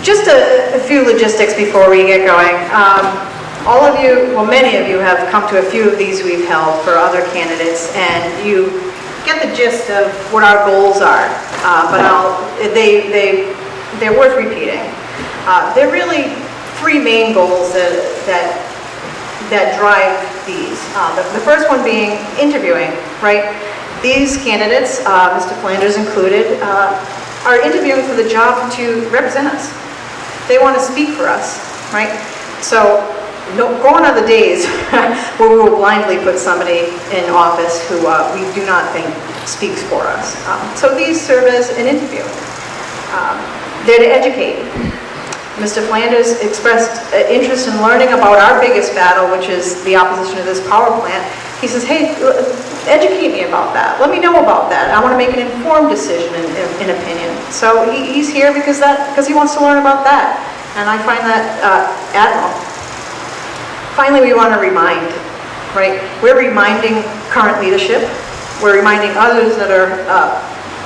Just a few logistics before we get going. All of you, well, many of you have come to a few of these we've held for other candidates, and you get the gist of what our goals are. But they're worth repeating. There are really three main goals that drive these. The first one being interviewing, right? These candidates, Mr. Flanders included, are interviewing for the job to represent us. They want to speak for us, right? So, gone are the days where we will blindly put somebody in office who we do not think speaks for us. So these serve as an interview. They're to educate. Mr. Flanders expressed interest in learning about our biggest battle, which is the opposition to this power plant. He says, hey, educate me about that. Let me know about that. I want to make an informed decision in opinion. So he's here because he wants to learn about that. And I find that admirable. Finally, we want to remind, right? We're reminding current leadership. We're reminding others that are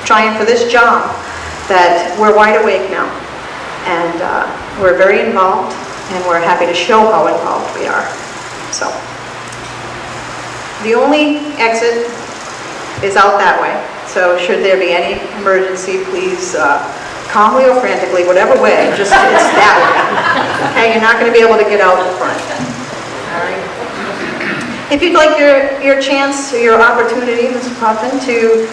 trying for this job that we're wide awake now. And we're very involved, and we're happy to show how involved we are. So, the only exit is out that way. So, should there be any emergency, please, calmly or frantically, whatever way, just it's that way. Okay, you're not going to be able to get out in front. All right. If you'd like your chance, your opportunity, Mr. Puffin, to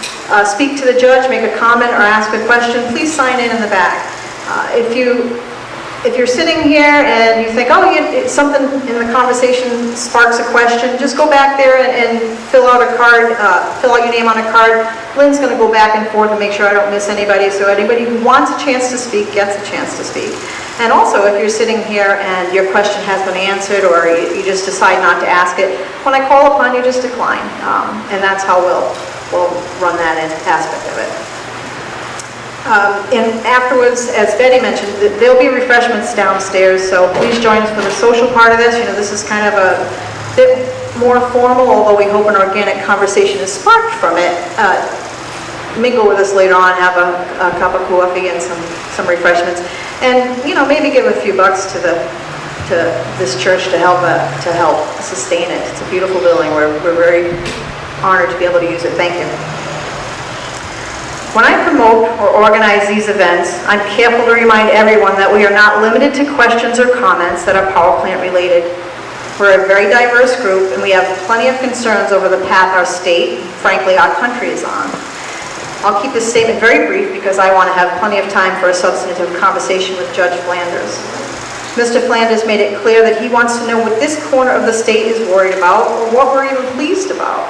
speak to the judge, make a comment, or ask a question, please sign in the back. If you're sitting here and you think, oh, something in the conversation sparks a question, just go back there and fill out a card, fill out your name on a card. Lynn's going to go back and forth and make sure I don't miss anybody, so anybody who wants a chance to speak gets a chance to speak. And also, if you're sitting here and your question has been answered or you just decide not to ask it, when I call upon you, just decline. And that's how we'll run that aspect of it. And afterwards, as Betty mentioned, there'll be refreshments downstairs, so please join us for the social part of this. You know, this is kind of a bit more formal, although we hope an organic conversation is sparked from it. Mingle with us later on, have a cup of coffee and some refreshments, and you know, maybe give a few bucks to this church to help sustain it. It's a beautiful building. We're very honored to be able to use it. Thank you. When I promote or organize these events, I'm careful to remind everyone that we are not limited to questions or comments that are power plant related. We're a very diverse group, and we have plenty of concerns over the path our state, frankly our country, is on. I'll keep this statement very brief because I want to have plenty of time for a substantive conversation with Judge Flanders. Mr. Flanders made it clear that he wants to know what this corner of the state is worried about or what we're even pleased about.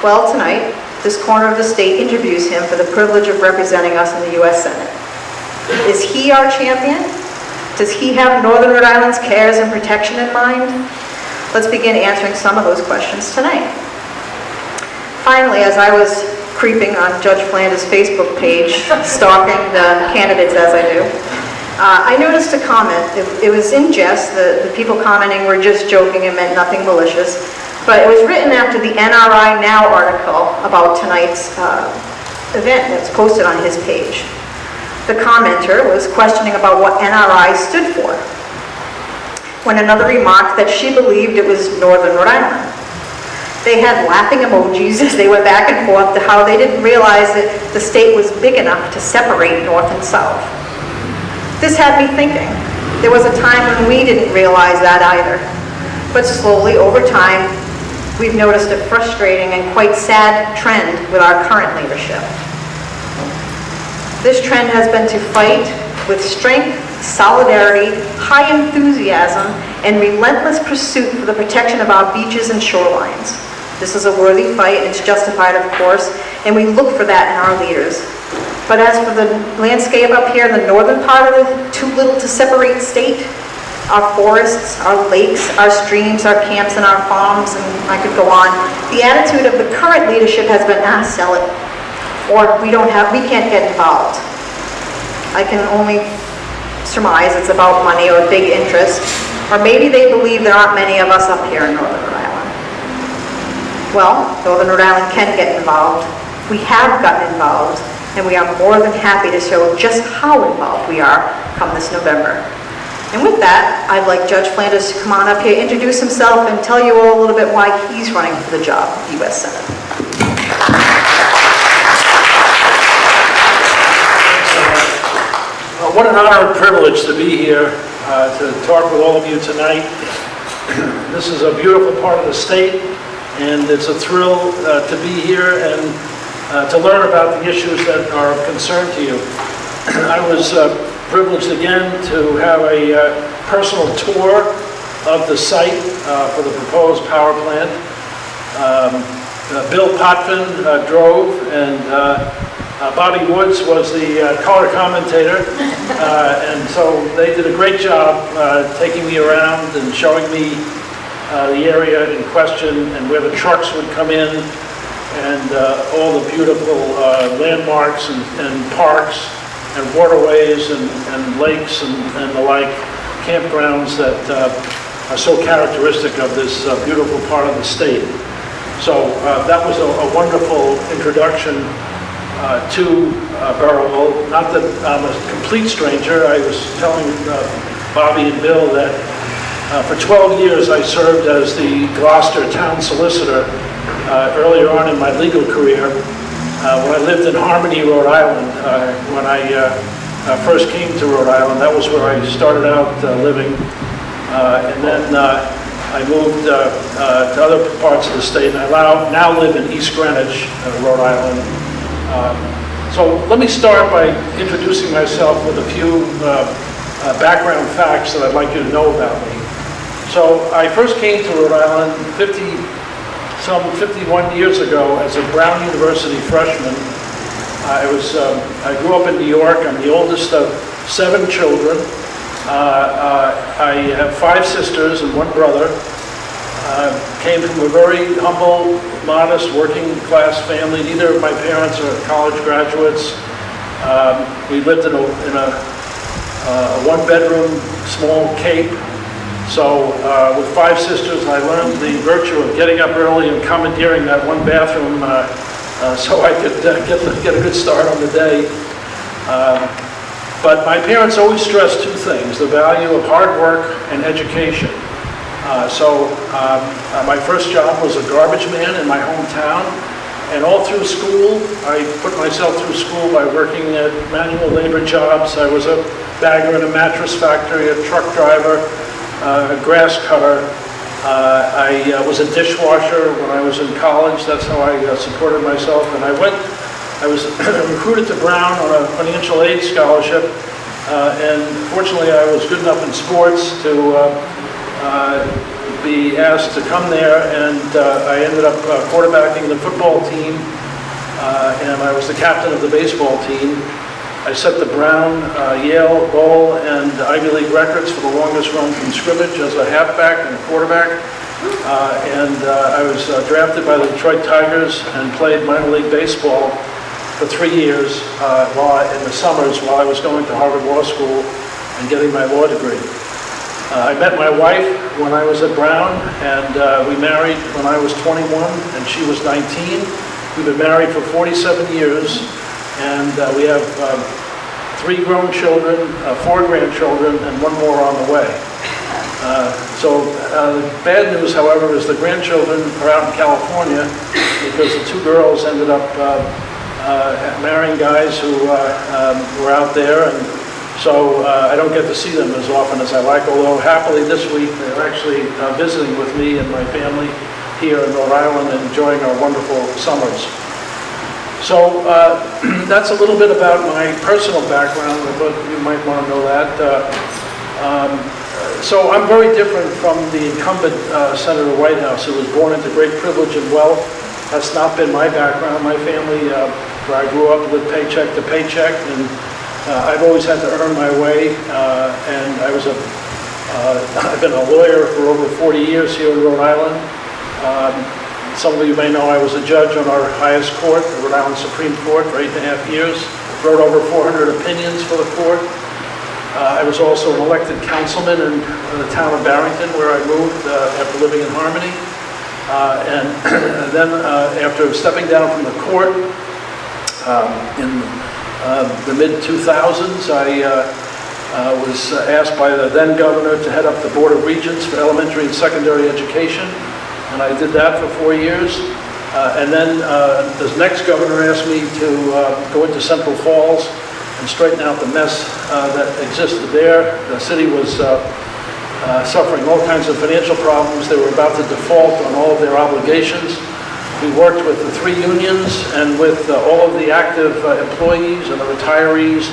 Well, tonight, this corner of the state interviews him for the privilege of representing us in the U.S. Senate. Is he our champion? Does he have Northern Rhode Island's cares and protection in mind? Let's begin answering some of those questions tonight. Finally, as I was creeping on Judge Flanders' Facebook page, stalking the candidates as I do, I noticed a comment. It was in jest. The people commenting were just joking and meant nothing malicious. But it was written after the NRI Now article about tonight's event that's posted on his page. The commenter was questioning about what NRI stood for, when another remarked that she believed it was Northern Rhode Island. They had laughing emojis as they went back and forth to how they didn't realize that the state was big enough to separate North and South. This had me thinking. There was a time when we didn't realize that either. But slowly, over time, we've noticed a frustrating and quite sad trend with our current leadership. This trend has been to fight with strength, solidarity, high enthusiasm, and relentless pursuit for the protection of our beaches and shorelines. This is a worthy fight, and it's justified, of course, and we look for that in our leaders. But as for the landscape up here in the northern part of the too little to separate state, our forests, our lakes, our streams, our camps, and our farms, and I could go on. The attitude of the current leadership has been, sell it, or we can't get involved. I can only surmise it's about money or big interest, or maybe they believe there aren't many of us up here in Northern Rhode Island. Well, Northern Rhode Island can get involved. We have gotten involved. and we are more than happy to show just how involved we are come this November. And with that, I'd like Judge Flanders to come on up here, introduce himself, and tell you all a little bit why he's running for the job of U.S. Senate. What an honor and privilege to be here to talk with all of you tonight. This is a beautiful part of the state, and it's a thrill to be here and to learn about the issues that are of concern to you. I was privileged again to have a personal tour of the site for the proposed power plant. Bill Potvin drove, and Bobby Woods was the color commentator, and so they did a great job taking me around and showing me the area in question and where the trucks would come in, and all the beautiful landmarks and parks and waterways and lakes and the like, campgrounds that are so characteristic of this beautiful part of the state. So that was a wonderful introduction to Burrillville. Not that I'm a complete stranger. I was telling Bobby and Bill that for 12 years I served as the Gloucester town solicitor earlier on in my legal career. When I lived in Harmony, Rhode Island, when I first came to Rhode Island, that was where I started out living. And then I moved to other parts of the state, and I now live in East Greenwich, Rhode Island. So let me start by introducing myself with a few background facts that I'd like you to know about me. So I first came to Rhode Island 51 years ago as a Brown University freshman. I grew up in New York. I'm the oldest of 7 children. I have 5 sisters and 1 brother. Came from a very humble, modest, working class family. Neither of my parents are college graduates. We lived in a 1-bedroom small cape. So with 5 sisters, I learned the virtue of getting up early and commandeering that 1 bathroom so I could get a good start on the day. But my parents always stressed 2 things: the value of hard work and education. So my first job was a garbage man in my hometown, and all through school, I put myself through school by working at manual labor jobs. I was a bagger in a mattress factory, a truck driver, a grass cutter. I was a dishwasher when I was in college. That's how I supported myself. And I was recruited to Brown on a financial aid scholarship, and fortunately I was good enough in sports to be asked to come there, and I ended up quarterbacking the football team, and I was the captain of the baseball team. I set the Brown, Yale, Bowl, and Ivy League records for the longest run from scrimmage as a halfback and a quarterback. And I was drafted by the Detroit Tigers and played minor league baseball for 3 years in the summers while I was going to Harvard Law School and getting my law degree. I met my wife when I was at Brown, and we married when I was 21 and she was 19. We've been married for 47 years, and we have 3 grown children, 4 grandchildren, and 1 more on the way. The bad news, however, is the grandchildren are out in California because the 2 girls ended up marrying guys who were out there, and so I don't get to see them as often as I like, although happily this week they're actually visiting with me and my family here in Rhode Island and enjoying our wonderful summers. So that's a little bit about my personal background. I thought you might want to know that. So I'm very different from the incumbent Senator Whitehouse, who was born into great privilege and wealth. That's not been my background. My family, where I grew up, lived paycheck to paycheck, and I've always had to earn my way. And I've been a lawyer for over 40 years here in Rhode Island. Some of you may know I was a judge on our highest court, the Rhode Island Supreme Court, for 8.5 years. Wrote over 400 opinions for the court. I was also an elected councilman in the town of Barrington, where I moved after living in Harmony. And then after stepping down from the court, In the mid-2000s, I was asked by the then governor to head up the Board of Regents for elementary and secondary education, and I did that for 4 years. And then the next governor asked me to go into Central Falls and straighten out the mess that existed there. The city was suffering all kinds of financial problems. They were about to default on all of their obligations. We worked with the 3 unions and with all of the active employees and the retirees,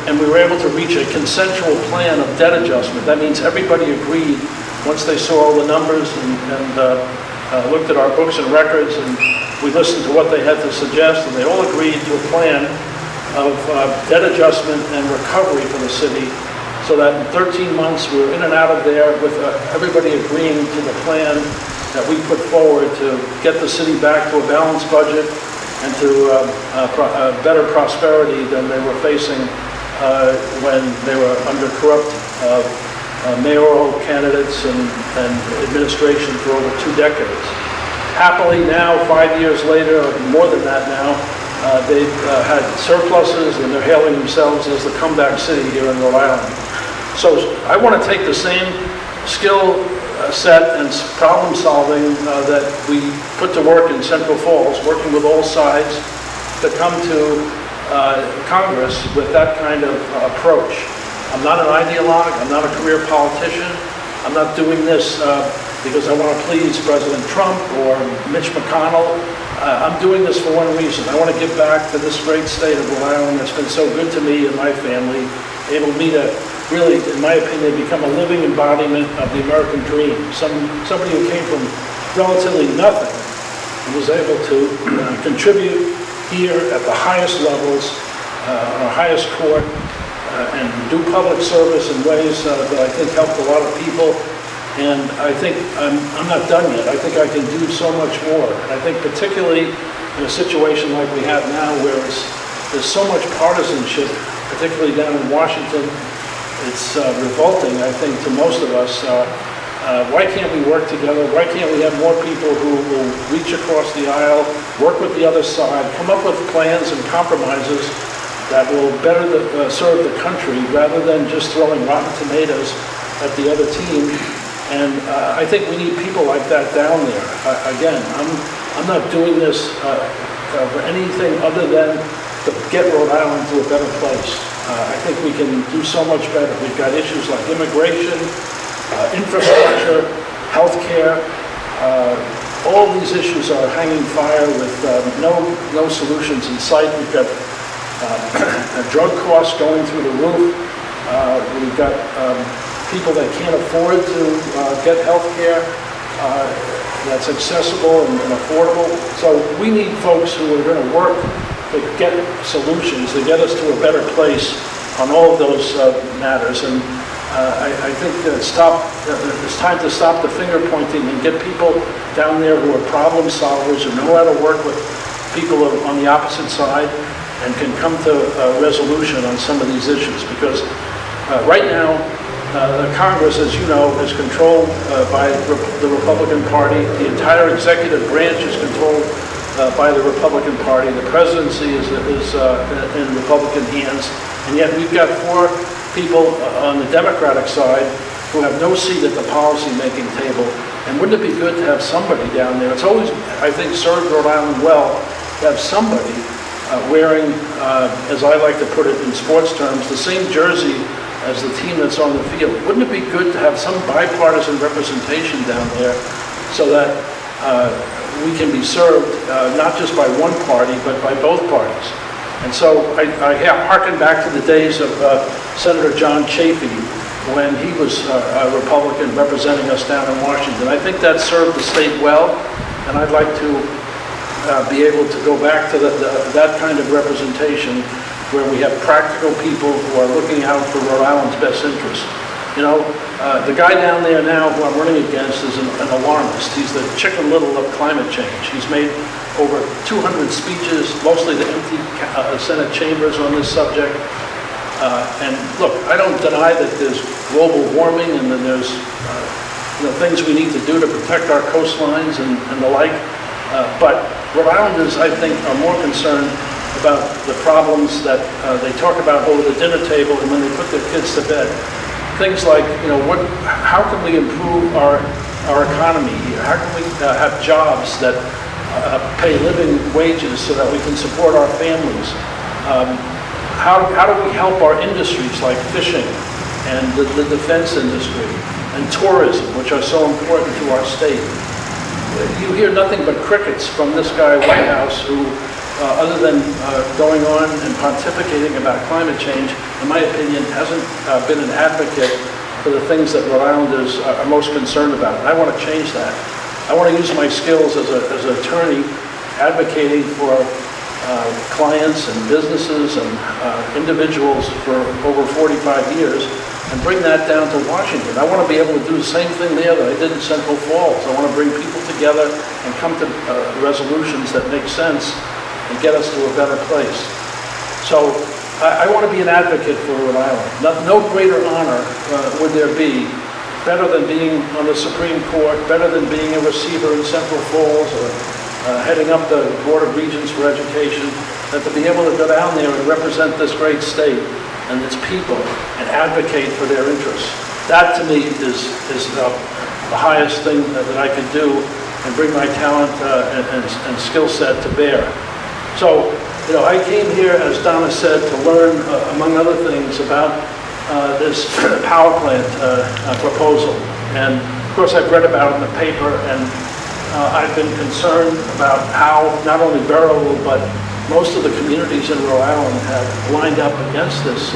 and we were able to reach a consensual plan of debt adjustment. That means everybody agreed once they saw all the numbers and looked at our books and records, and we listened to what they had to suggest, and they all agreed to a plan of debt adjustment and recovery for the city, so that in 13 months we were in and out of there with everybody agreeing to the plan that we put forward to get the city back to a balanced budget and to better prosperity than they were facing when they were under corrupt mayoral candidates and administration for over 2 decades. Happily now, 5 years later, or more than that now, they've had surpluses and they're hailing themselves as the comeback city here in Rhode Island. So I want to take the same skill set and problem solving that we put to work in Central Falls, working with all sides, to come to Congress with that kind of approach. I'm not an ideologue, I'm not a career politician, I'm not doing this because I want to please President Trump or Mitch McConnell. I'm doing this for one reason. I want to give back to this great state of Rhode Island that's been so good to me and my family, able me to really, in my opinion, become a living embodiment of the American dream. Somebody who came from relatively nothing and was able to contribute here at the highest levels, our highest court, and do public service in ways that I think helped a lot of people. And I think I'm not done yet. I think I can do so much more. And I think particularly in a situation like we have now, where there's so much partisanship, particularly down in Washington, it's revolting, I think, to most of us. Why can't we work together? Why can't we have more people who will reach across the aisle, work with the other side, come up with plans and compromises that will better serve the country, rather than just throwing rotten tomatoes at the other team? And I think we need people like that down there. Again, I'm not doing this for anything other than to get Rhode Island to a better place. I think we can do so much better. We've got issues like immigration, infrastructure, healthcare. All these issues are hanging fire with no solutions in sight. We've got drug costs going through the roof. We've got people that can't afford to get health care that's accessible and affordable. So we need folks who are going to work to get solutions, to get us to a better place on all of those matters. And I think it's time to stop the finger pointing and get people down there who are problem solvers, who know how to work with people on the opposite side and can come to a resolution on some of these issues. Because right now, the Congress, as you know, is controlled by the Republican Party. The entire executive branch is controlled by the Republican Party. The presidency is in Republican hands. And yet we've got 4 people on the Democratic side who have no seat at the policy-making table. And wouldn't it be good to have somebody down there? It's always, I think, served Rhode Island well to have somebody wearing, as I like to put it in sports terms, the same jersey as the team that's on the field. Wouldn't it be good to have some bipartisan representation down there so that we can be served not just by one party, but by both parties? And so I harken back to the days of Senator John Chafee, when he was a Republican representing us down in Washington. I think that served the state well, and I'd like to be able to go back to that kind of representation, where we have practical people who are looking out for Rhode Island's best interests. You know, the guy down there now who I'm running against is an alarmist. He's the Chicken Little of climate change. He's made over 200 speeches, mostly to empty Senate chambers on this subject. And look, I don't deny that there's global warming and that there's things we need to do to protect our coastlines and the like. But Rhode Islanders, I think, are more concerned about the problems that they talk about over the dinner table and when they put their kids to bed. Things like, how can we improve our economy here? How can we have jobs that pay living wages so that we can support our families? How do we help our industries like fishing and the defense industry and tourism, which are so important to our state? You hear nothing but crickets from this guy, Whitehouse, who, other than going on and pontificating about climate change, in my opinion, hasn't been an advocate for the things that Rhode Islanders are most concerned about. And I want to change that. I want to use my skills as an attorney advocating for clients and businesses and individuals for over 45 years and bring that down to Washington. I want to be able to do the same thing there that I did in Central Falls. I want to bring people together and come to resolutions that make sense and get us to a better place. So I want to be an advocate for Rhode Island. No greater honor would there be, better than being on the Supreme Court, better than being a receiver in Central Falls or heading up the Board of Regents for Education, than to be able to go down there and represent this great state and its people and advocate for their interests. That to me is the highest thing that I could do and bring my talent and skill set to bear. So, I came here, as Donna said, to learn, among other things, about this power plant proposal. And of course I've read about it in the paper, and I've been concerned about how not only Borough, but most of the communities in Rhode Island have lined up against this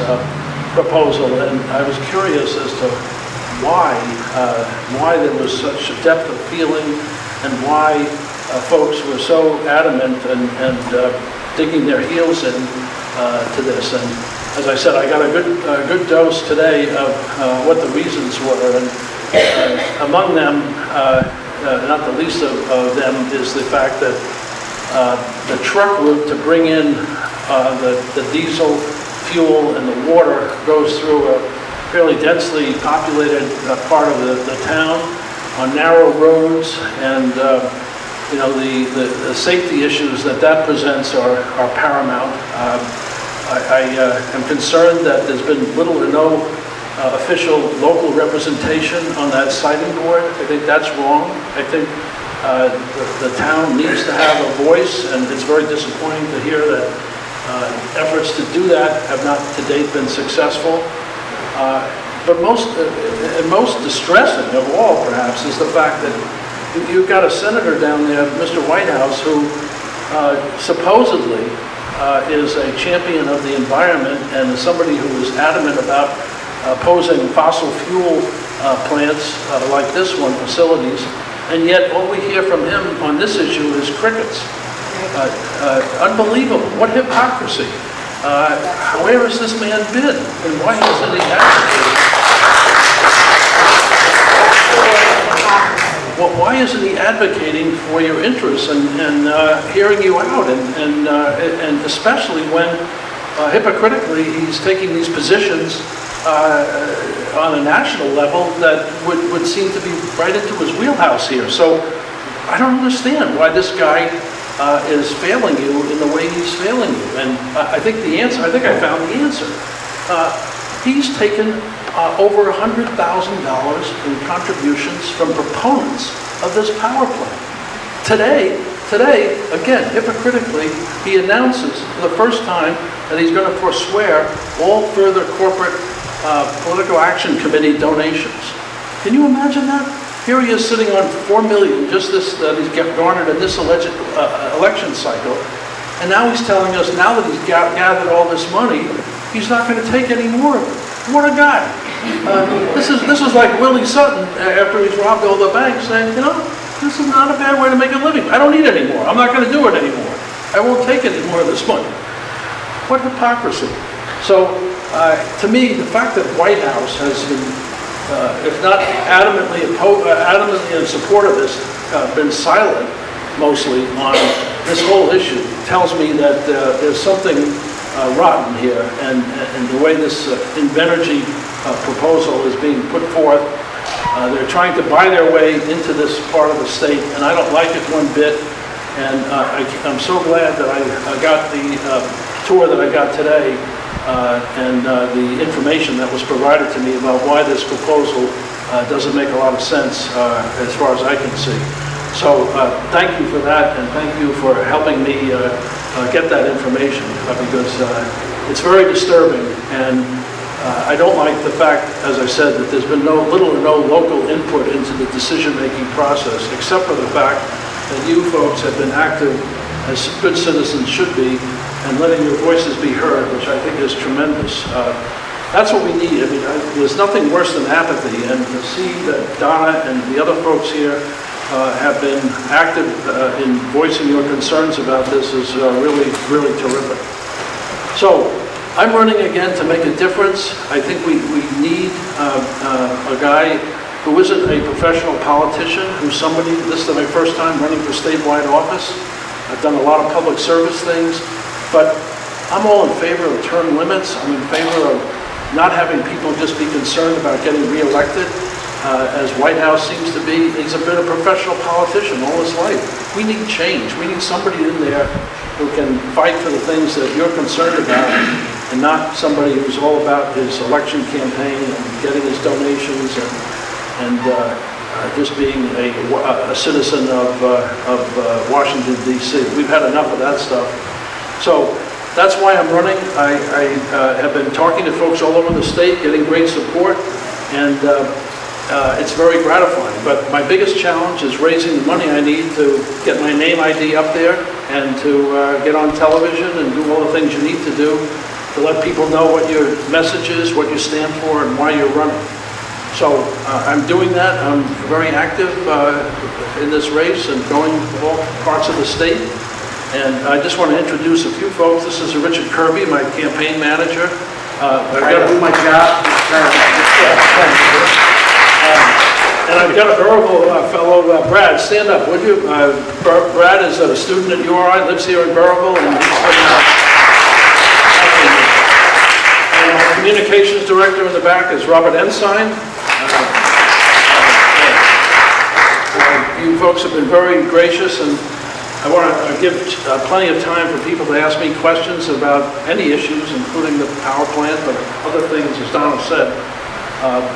proposal, and I was curious as to why there was such a depth of feeling and why folks were so adamant and digging their heels in to this. And as I said, I got a good dose today of what the reasons were, and among them, not the least of them, is the fact that the truck route to bring in the diesel fuel and the water goes through a fairly densely populated part of the town on narrow roads, and the safety issues that presents are paramount. I am concerned that there's been little or no official local representation on that siting board. I think that's wrong. I think the town needs to have a voice, and it's very disappointing to hear that efforts to do that have not to date been successful. But most distressing of all, perhaps, is the fact that you've got a senator down there, Mr. Whitehouse, who supposedly is a champion of the environment and is somebody who is adamant about opposing fossil fuel plants like this one, facilities, and yet all we hear from him on this issue is crickets. Unbelievable. What hypocrisy. Where has this man been, and why hasn't he advocated? Well, why isn't he advocating for your interests and hearing you out, and especially when hypocritically he's taking these positions on a national level that would seem to be right into his wheelhouse here. So I don't understand why this guy is failing you in the way he's failing you. And I think I found the answer. He's taken over $100,000 in contributions from proponents of this power plant. Today, again, hypocritically, he announces for the first time that he's going to forswear all further corporate political action committee donations. Can you imagine that? Here he is sitting on $4 million, just this that he's garnered in this alleged election cycle, and now he's telling us now that he's gathered all this money, he's not going to take any more of it. What a guy! This is like Willie Sutton after he's robbed all the banks, saying, this is not a bad way to make a living. I don't need any more. I'm not going to do it anymore. I won't take any more of this money. What hypocrisy! So, to me, the fact that Whitehouse has been, if not adamantly in support of this, been silent mostly on this whole issue, tells me that there's something rotten here, and the way this Invenergy proposal is being put forth. They're trying to buy their way into this part of the state, and I don't like it one bit. And I'm so glad that I got the tour that I got today and the information that was provided to me about why this proposal doesn't make a lot of sense as far as I can see. So thank you for that, and thank you for helping me get that information because it's very disturbing, and I don't like the fact, as I said, that there's been little or no local input into the decision-making process, except for the fact that you folks have been active as good citizens should be, and letting your voices be heard, which I think is tremendous. That's what we need. I mean, there's nothing worse than apathy, and to see that Donna and the other folks here have been active in voicing your concerns about this is really, really terrific. So, I'm running again to make a difference. I think we need a guy who isn't a professional politician, who's somebody, this is my first time running for statewide office. I've done a lot of public service things, but I'm all in favor of term limits. I'm in favor of not having people just be concerned about getting reelected, as Whitehouse seems to be. He's been a professional politician all his life. We need change. We need somebody in there who can fight for the things that you're concerned about, and not somebody who's all about his election campaign and getting his donations and just being a citizen of Washington, D.C. We've had enough of that stuff. So that's why I'm running. I have been talking to folks all over the state, getting great support, and it's very gratifying. But my biggest challenge is raising the money I need to get my name ID up there and to get on television and do all the things you need to do to let people know what your message is, what you stand for, and why you're running. So I'm doing that. I'm very active in this race and going to all parts of the state. And I just want to introduce a few folks. This is Richard Kirby, my campaign manager. I've got to do my job. And I've got a Burrillville fellow, Brad. Stand up, would you? Brad is a student at URI, lives here in Burrillville, and he's been our communications director in the back is Robert Ensign. You folks have been very gracious, and I want to give plenty of time for people to ask me questions about any issues, including the power plant, but other things, as Donna said.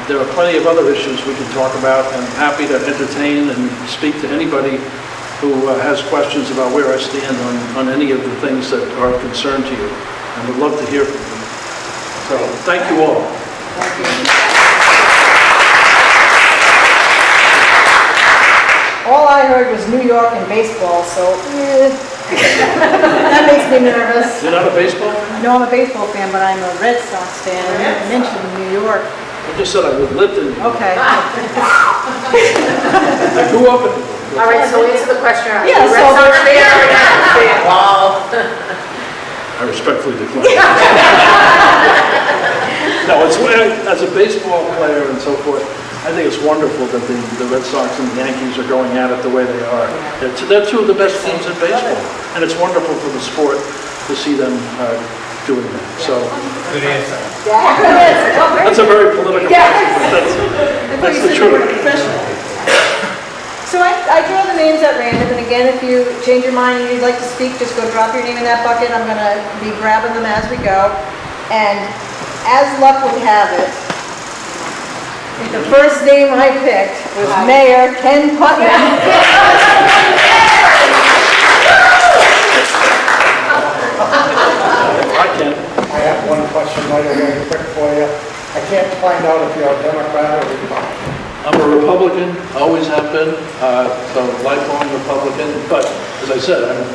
There are plenty of other issues we can talk about, and I'm happy to entertain and speak to anybody who has questions about where I stand on any of the things that are of concern to you, and would love to hear from you. So, thank you all. Thank you. All I heard was New York and baseball, so that makes me nervous. You're not a baseball fan? No, I'm a baseball fan, but I'm a Red Sox fan. I mentioned New York. I just said I lived in New York. Okay. I grew up in New York. All right, so answer the question. Yeah, so Red Sox fan or Yankees fan? Wow. I respectfully decline. No, it's as a baseball player and so forth, I think it's wonderful that the Red Sox and the Yankees are going at it the way they are. They're two of the best teams in baseball, and it's wonderful for the sport to see them doing that. So, Good answer. that's a very political answer, but that's the truth. So I draw the names at random, and again, if you change your mind and you'd like to speak, just go drop your name in that bucket. I'm going to be grabbing them as we go. And as luck would have it, the first name I picked was Mayor Ken Putnam. I can. I have one question right away, quick for you. I can't find out if you're a Democrat or Republican. I'm a Republican, always have been, so lifelong Republican. But as I said, I'm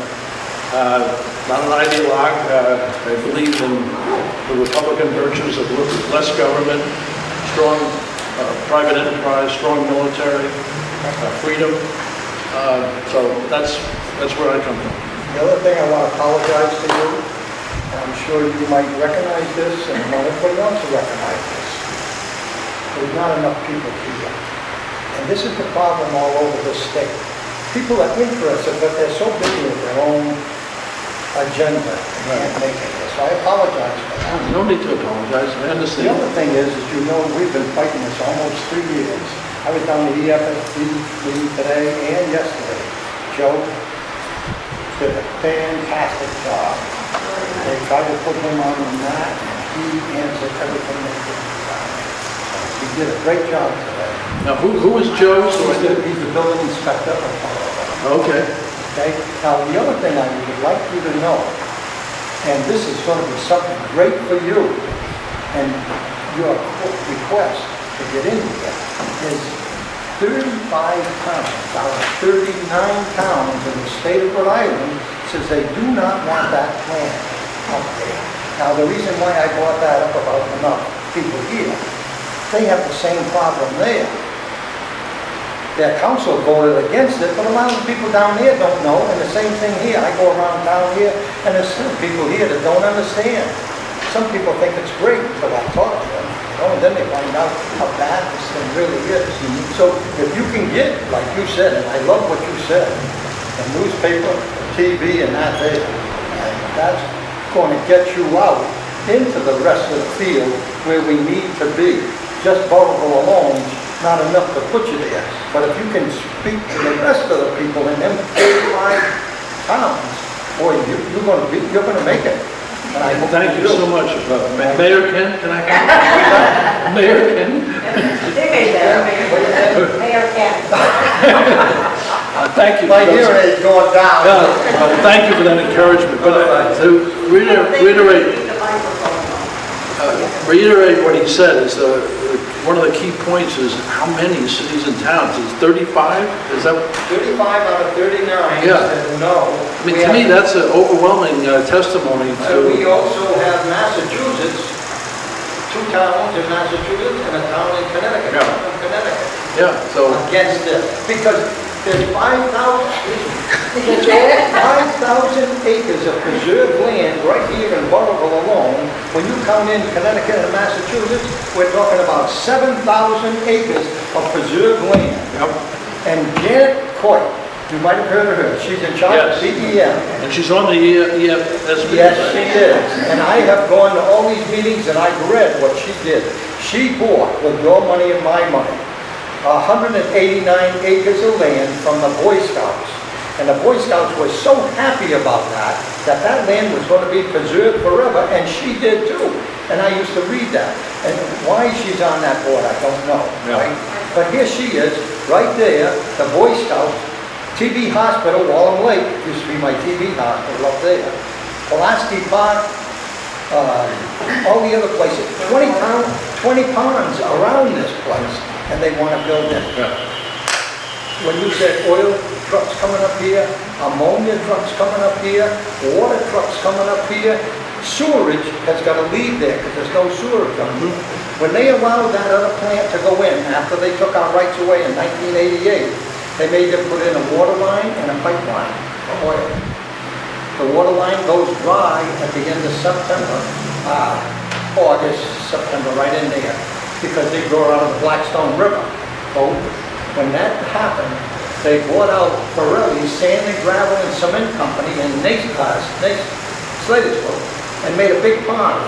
not an ideologue. I believe in the Republican virtues of less government, strong private enterprise, strong military, freedom. So that's where I come from. The other thing, I want to apologize to you. I'm sure you might recognize this, and everybody else will recognize this. There's not enough people here. And this is the problem all over the state. People are interested, but they're so busy with their own agenda, they can't make it. So I apologize for that. No need to apologize, I The understand. other thing is, you know, we've been fighting this almost 3 years. I was down to the EFSB meeting today and yesterday. Joe, did a fantastic job. They tried to put him on the mat, and he answered everything they could. He did a great job today. Now, who was Joe? He's the building inspector of Colorado. Okay. Okay? Now, the other thing I would like you to know, and this is going to be something great for you, and your request to get in here, is 35 towns out of 39 towns in the state of Rhode Island says they do not want that plan up there. Now, the reason why I brought that up about enough people here, they have the same problem there. Their council voted against it, but a lot of people down here don't know, and the same thing here. I go around down here, and there's still people here that don't understand. Some people think it's great until I talk to them, you know, and then they find out how bad this thing really is. So if you can get, like you said, and I love what you said, the newspaper, TV, and that there, and that's going to get you out into the rest of the field where we need to be. Just Bonneville alone, not enough to put you there. But if you can speak to the rest of the people in them 35 towns, boy, you're going to make it. And I hope Thank you do. so much. Mayor Ken, can I come? Mayor Ken? Mayor Ken. Thank you. My hearing aid's going down. Thank you for that encouragement. But to reiterate what he said is one of the key points is how many cities and towns? Is 35? Is that? 35 out of 39 Yeah. said no. I mean, to me, that's an overwhelming testimony We to. also have Massachusetts, 2 towns in Massachusetts and a town in Connecticut. Yeah. I'm from Connecticut. Yeah. So Against this, because there's 5,000 acres of preserved land right here in Bonneville alone. When you count in Connecticut and Massachusetts, we're talking about 7,000 acres of preserved land. Yep. And Janet Coit, you might have heard of her, she's in charge of Yes. CEM. And she's on the EFSB. Yes, she is. And I have gone to all these meetings and I've read what she did. She bought, with your money and my money, 189 acres of land from the Boy Scouts. And the Boy Scouts were so happy about that land was going to be preserved forever, and she did too. And I used to read that. And why she's on that board, I don't know, right? But here she is, right there, the Boy Scouts, TB Hospital, Wallam Lake, used to be my TB hospital up there. Pulaski Park, all the other places, 20 ponds around this place, and they want to build it. Yeah. When you said oil trucks coming up here, ammonia trucks coming up here, water trucks coming up here, sewerage has got to leave there because there's no sewerage coming. When they allowed that other plant to go in, after they took our rights away in 1988, they made them put in a water line and a pipeline for oil. The water line goes dry at the end of September, August, September, right in there, because they grow out of the Blackstone River. So when that happened, they bought out Pirelli's Sand and Gravel and Cement Company in Slatersville and made a big pond.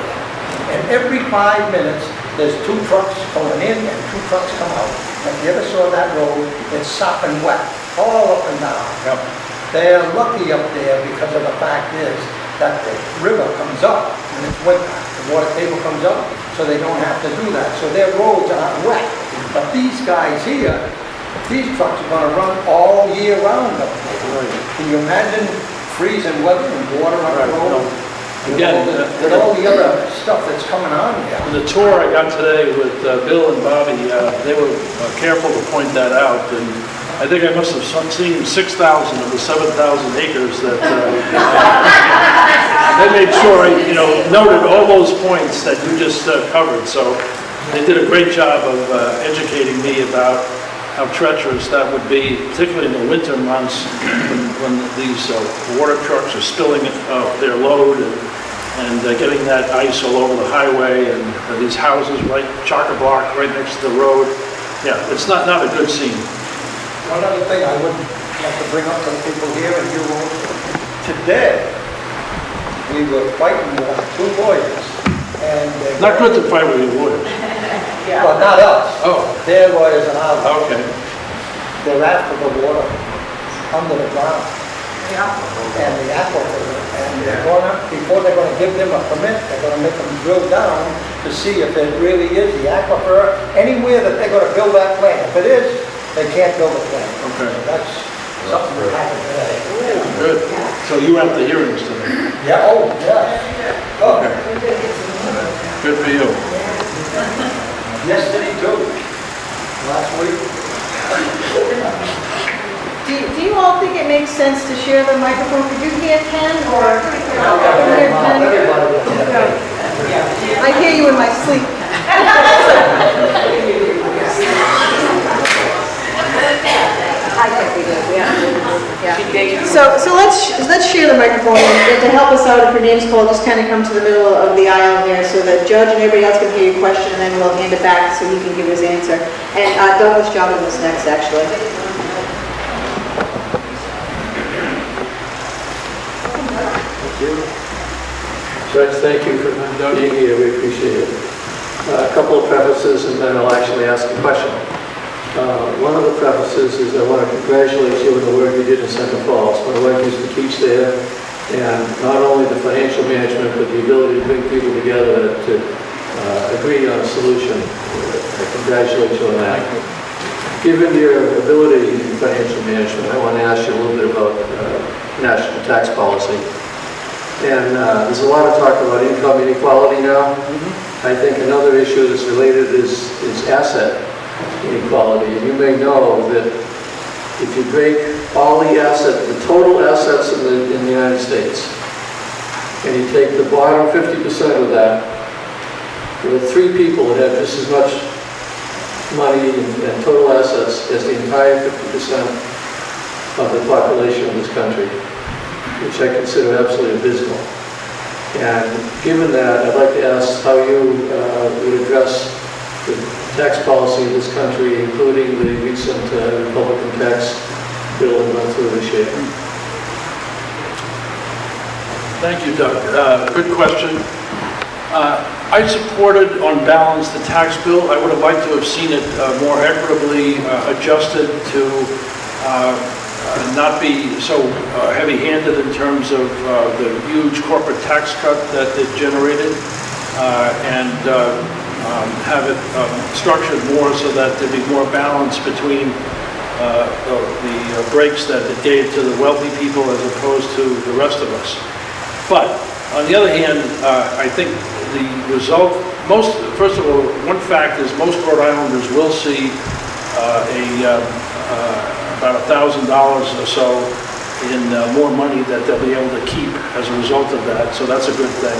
And every 5 minutes, there's 2 trucks going in and 2 trucks come out. If you ever saw that road, it's sopping wet, all up and down. Yep. They're lucky up there because of the fact is that the river comes up when it's winter. The water table comes up, so they don't have to do that. So their roads aren't wet. But these guys here, these trucks are going to run all year round up there. Can you imagine freezing weather and water on the road? Again, with all the other stuff that's coming on here. the tour I got today with Bill and Bobby, they were careful to point that out, and I think I must have seen 6,000 of the 7,000 acres that they made sure I, noted all those points that you just covered. So they did a great job of educating me about how treacherous that would be, particularly in the winter months when these water trucks are spilling their load and getting that ice all over the highway, and these houses right chock-a-block right next to the road. Yeah, it's not a good scene. One other thing I would like to bring up to the people here, and you will, today, we were fighting with 2 lawyers, and Not good to fight with your lawyers. well, not us. Oh. Their lawyers and ours. Okay. They're after the water under the ground. and the aquifer, and they're gonna, before they're gonna give them a permit, they're gonna make them drill down to see if it really is the aquifer, anywhere that they're gonna build that plant. If it is, they can't build a plant. Okay. So that's something that happened today. Good. So you were at the hearings today? Yeah, oh, yeah. Oh, Good for you. yesterday too, last week. Do you all think it makes sense to share the microphone? Could you hear Ken or? I hear you in my sleep. I think we do, yeah. So let's share the microphone, and to help us out, if your name's called, just kind of come to the middle of the aisle here so the judge and everybody else can hear your question, and then we'll hand it back so he can give his answer. And Douglas Sheldon is next, actually. Judge, thank you for being here. We appreciate it. A couple of prefaces, and then I'll actually ask a question. One of the prefaces is I want to congratulate you on the work you did in Central Falls. My wife used to teach there, and not only the financial management, but the ability to bring people together to agree on a solution. I congratulate you on that. Given your ability in financial management, I want to ask you a little bit about national tax policy. And there's a lot of talk about income inequality now. I think another issue that's related is asset inequality. And you may know that if you break all the total assets in the United States, and you take the bottom 50% of that, there are 3 people that have just as much money and total assets as the entire 50% of the population of this country, which I consider absolutely abysmal. And given that, I'd like to ask how you would address the tax policy of this country, including the recent Republican tax bill that went through this year. Thank you, Doug. Good question. I supported, on balance, the tax bill. I would have liked to have seen it more equitably adjusted to not be so heavy-handed in terms of the huge corporate tax cut that it generated, and have it structured more so that there'd be more balance between the breaks that it gave to the wealthy people as opposed to the rest of us. But on the other hand, I think the result, first of all, one fact is most Rhode Islanders will see about $1,000 or so in more money that they'll be able to keep as a result of that. So that's a good thing.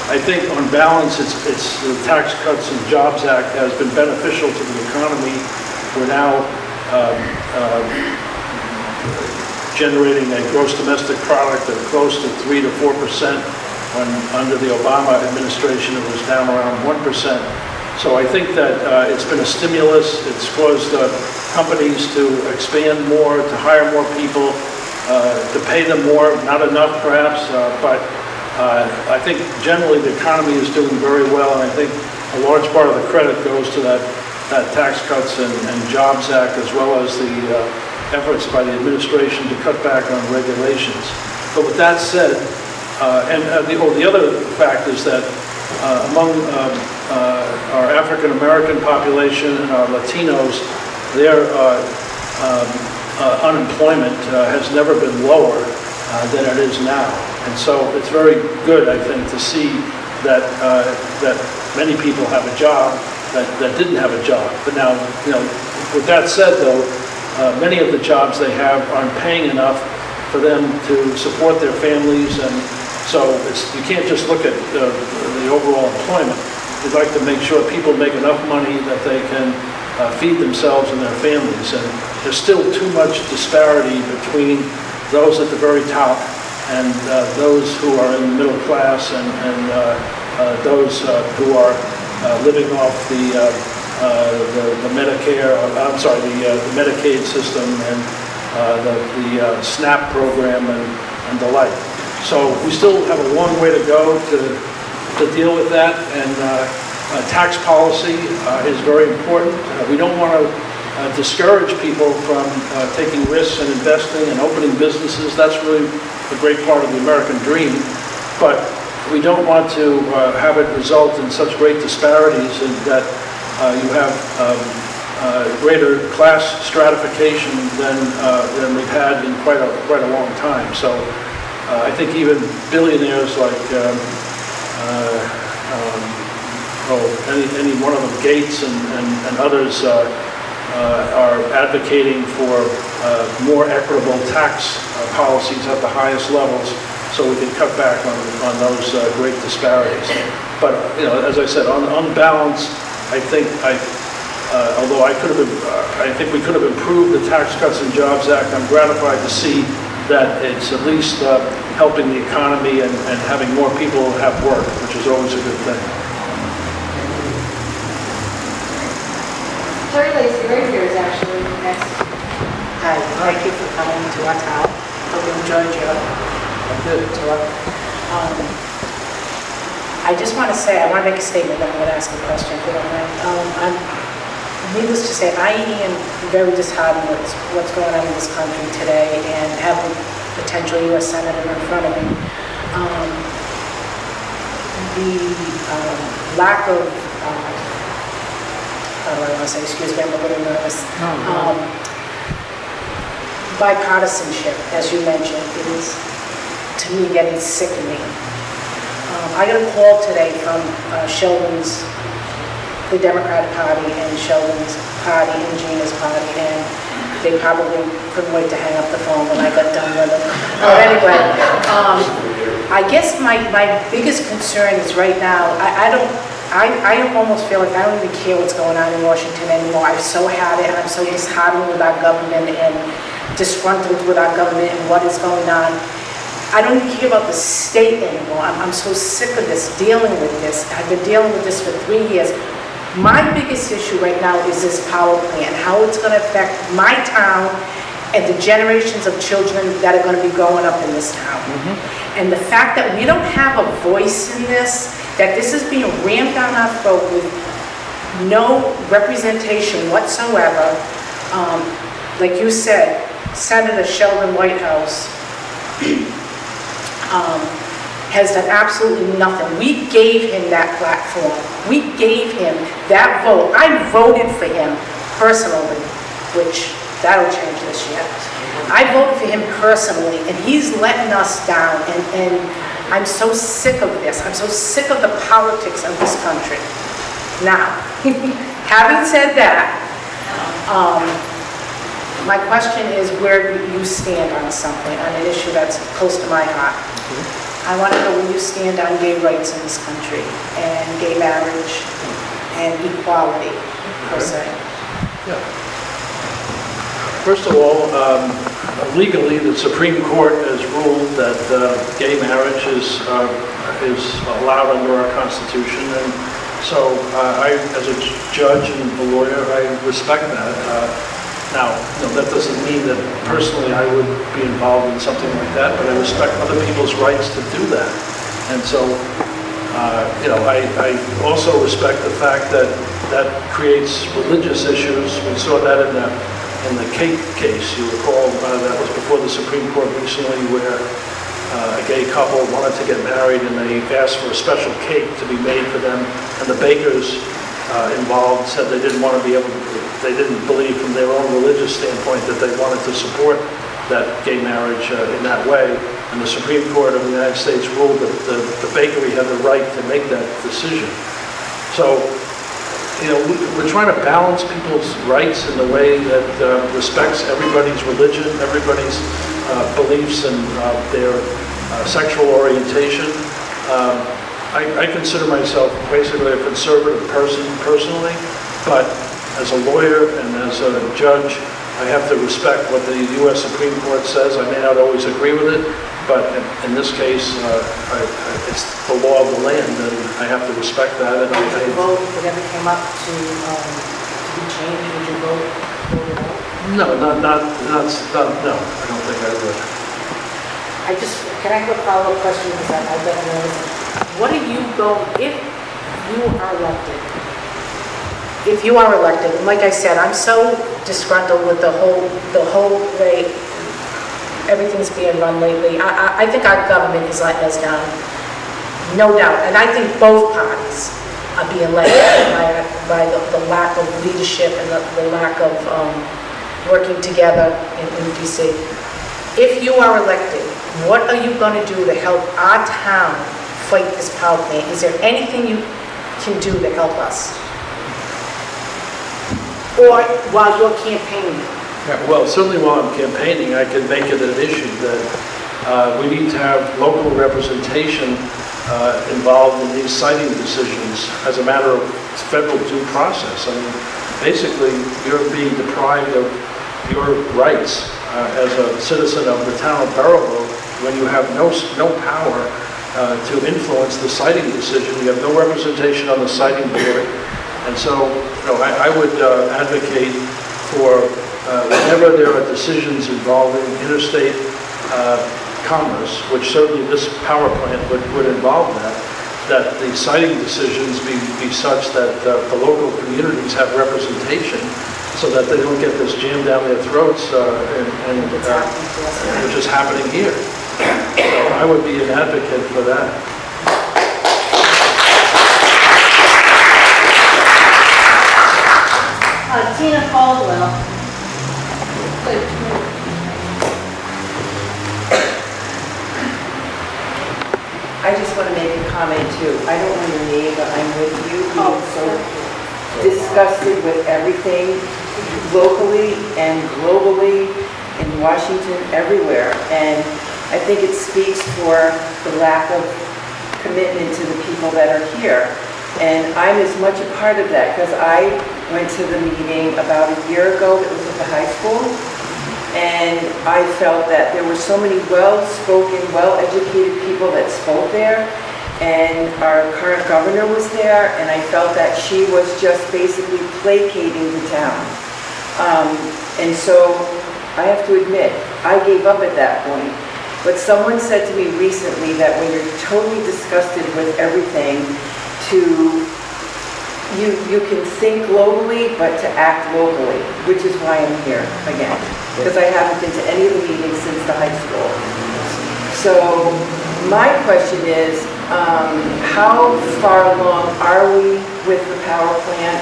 I think on balance, it's the Tax Cuts and Jobs Act has been beneficial to the economy. We're now generating a gross domestic product of close to 3 to 4%. When under the Obama administration, it was down around 1%. So I think that it's been a stimulus. It's caused companies to expand more, to hire more people, to pay them more. Not enough, perhaps, but I think generally the economy is doing very well, and I think a large part of the credit goes to that Tax Cuts and Jobs Act, as well as the efforts by the administration to cut back on regulations. But with that said, the other fact is that among our African American population and our Latinos, their unemployment has never been lower than it is now. And so it's very good, I think, to see that many people have a job that didn't have a job. But now, with that said, though, many of the jobs they have aren't paying enough for them to support their families, and so you can't just look at the overall employment. We'd like to make sure people make enough money that they can feed themselves and their families. And there's still too much disparity between those at the very top and those who are in the middle class and those who are living off the Medicare, the Medicaid system and the SNAP program and the like. So we still have a long way to go to deal with that, and tax policy is very important. We don't want to discourage people from taking risks and investing and opening businesses. That's really a great part of the American dream. But we don't want to have it result in such great disparities and that you have greater class stratification than we've had in quite a long time. So I think even billionaires like any one of them, Gates and others, are advocating for more equitable tax policies at the highest levels, so we can cut back on those great disparities. But as I said, on balance, I think although I think we could have improved the Tax Cuts and Jobs Act. I'm gratified to see that it's at least helping the economy and having more people have work, which is always a good thing. Terry Lacey, right here, is actually next. Hi, thank you for coming to our town. Hope you enjoyed your tour. I just want to say, I want to make a statement, then I'm going to ask a question, if you don't mind. Needless to say, I am very disheartened with what's going on in this country today and having potential U.S. Senator in front of me. The lack of, how do I want to say, excuse me, I'm a little nervous. Bipartisanship, as you mentioned, is, to me, getting sickening. I got a call today from Sheldon's, the Democratic Party, and Sheldon's party, and Gina's party, and they probably couldn't wait to hang up the phone when I got done with it. But anyway, I guess my biggest concern is right now, I almost feel like I don't even care what's going on in Washington anymore. I've so had it, and I'm so disheartened with our government and disgruntled with our government and what is going on. I don't even care about the state anymore. I'm so sick of this, dealing with this. I've been dealing with this for 3 years. My biggest issue right now is this power plant, how it's going to affect my town and the generations of children that are going to be growing up in this town. And the fact that we don't have a voice in this, that this is being rammed down our throat with no representation whatsoever. Like you said, Senator Sheldon Whitehouse has done absolutely nothing. We gave him that platform. We gave him that vote. I voted for him personally, which that'll change this year. I voted for him personally, and he's letting us down, and I'm so sick of this. I'm so sick of the politics of this country. Now, having said that, my question is, where do you stand on something, on an issue that's close to my heart? I want to know where you stand on gay rights in this country, and gay marriage, and equality, per se. Yeah. First of all, legally, the Supreme Court has ruled that gay marriage is allowed under our Constitution, and so I, as a judge and a lawyer, I respect that. Now, that doesn't mean that personally I would be involved in something like that, but I respect other people's rights to do that. And so, I also respect the fact that that creates religious issues. We saw that in the cake case. You recall that was before the Supreme Court recently, where a gay couple wanted to get married and they asked for a special cake to be made for them, and the bakers involved said they didn't want to be able to, they didn't believe from their own religious standpoint that they wanted to support that gay marriage in that way. And the Supreme Court of the United States ruled that the bakery had the right to make that decision. So, we're trying to balance people's rights in a way that respects everybody's religion, everybody's beliefs and their sexual orientation. I consider myself basically a conservative person personally, but as a lawyer and as a judge, I have to respect what the U.S. Supreme Court says. I may not always agree with it, but in this case, it's the law of the land, and I have to respect that. And Would you vote if it ever came up to be changed? Would you vote it out? No, no, I don't think I would. Can I have a follow-up question, because I bet I know this. What do you go, if you are elected? If you are elected, like I said, I'm so disgruntled with the whole way everything's being run lately. I think our government is letting us down, no doubt. And I think both parties are being let down by the lack of leadership and the lack of working together in DC. If you are elected, what are you going to do to help our town fight this power plant? Is there anything you can do to help us? Or while you're campaigning? Yeah, well, certainly while I'm campaigning, I can make it an issue that we need to have local representation involved in these siting decisions as a matter of federal due process. I mean, basically, you're being deprived of your rights as a citizen of the town of Barrowville when you have no power to influence the siting decision. You have no representation on the siting board. And so, I would advocate for whenever there are decisions involving interstate commerce, which certainly this power plant would involve that the siting decisions be such that the local communities have representation so that they don't get this jammed down their throats, which is happening here. So I would be an advocate for that. Tina Caldwell. I just want to make a comment too. I don't know your name, but I'm with you. I'm so disgusted with everything locally and globally in Washington, everywhere. And I think it speaks for the lack of commitment to the people that are here. And I'm as much a part of that because I went to the meeting about a year ago that was at the high school. And I felt that there were so many well-spoken, well-educated people that spoke there. And our current governor was there, and I felt that she was just basically placating the town. And so I have to admit, I gave up at that point. But someone said to me recently that when you're totally disgusted with everything, you can think globally, but to act locally, which is why I'm here again. Because I haven't been to any of the meetings since the high school. So my question is, how far along are we with the power plant?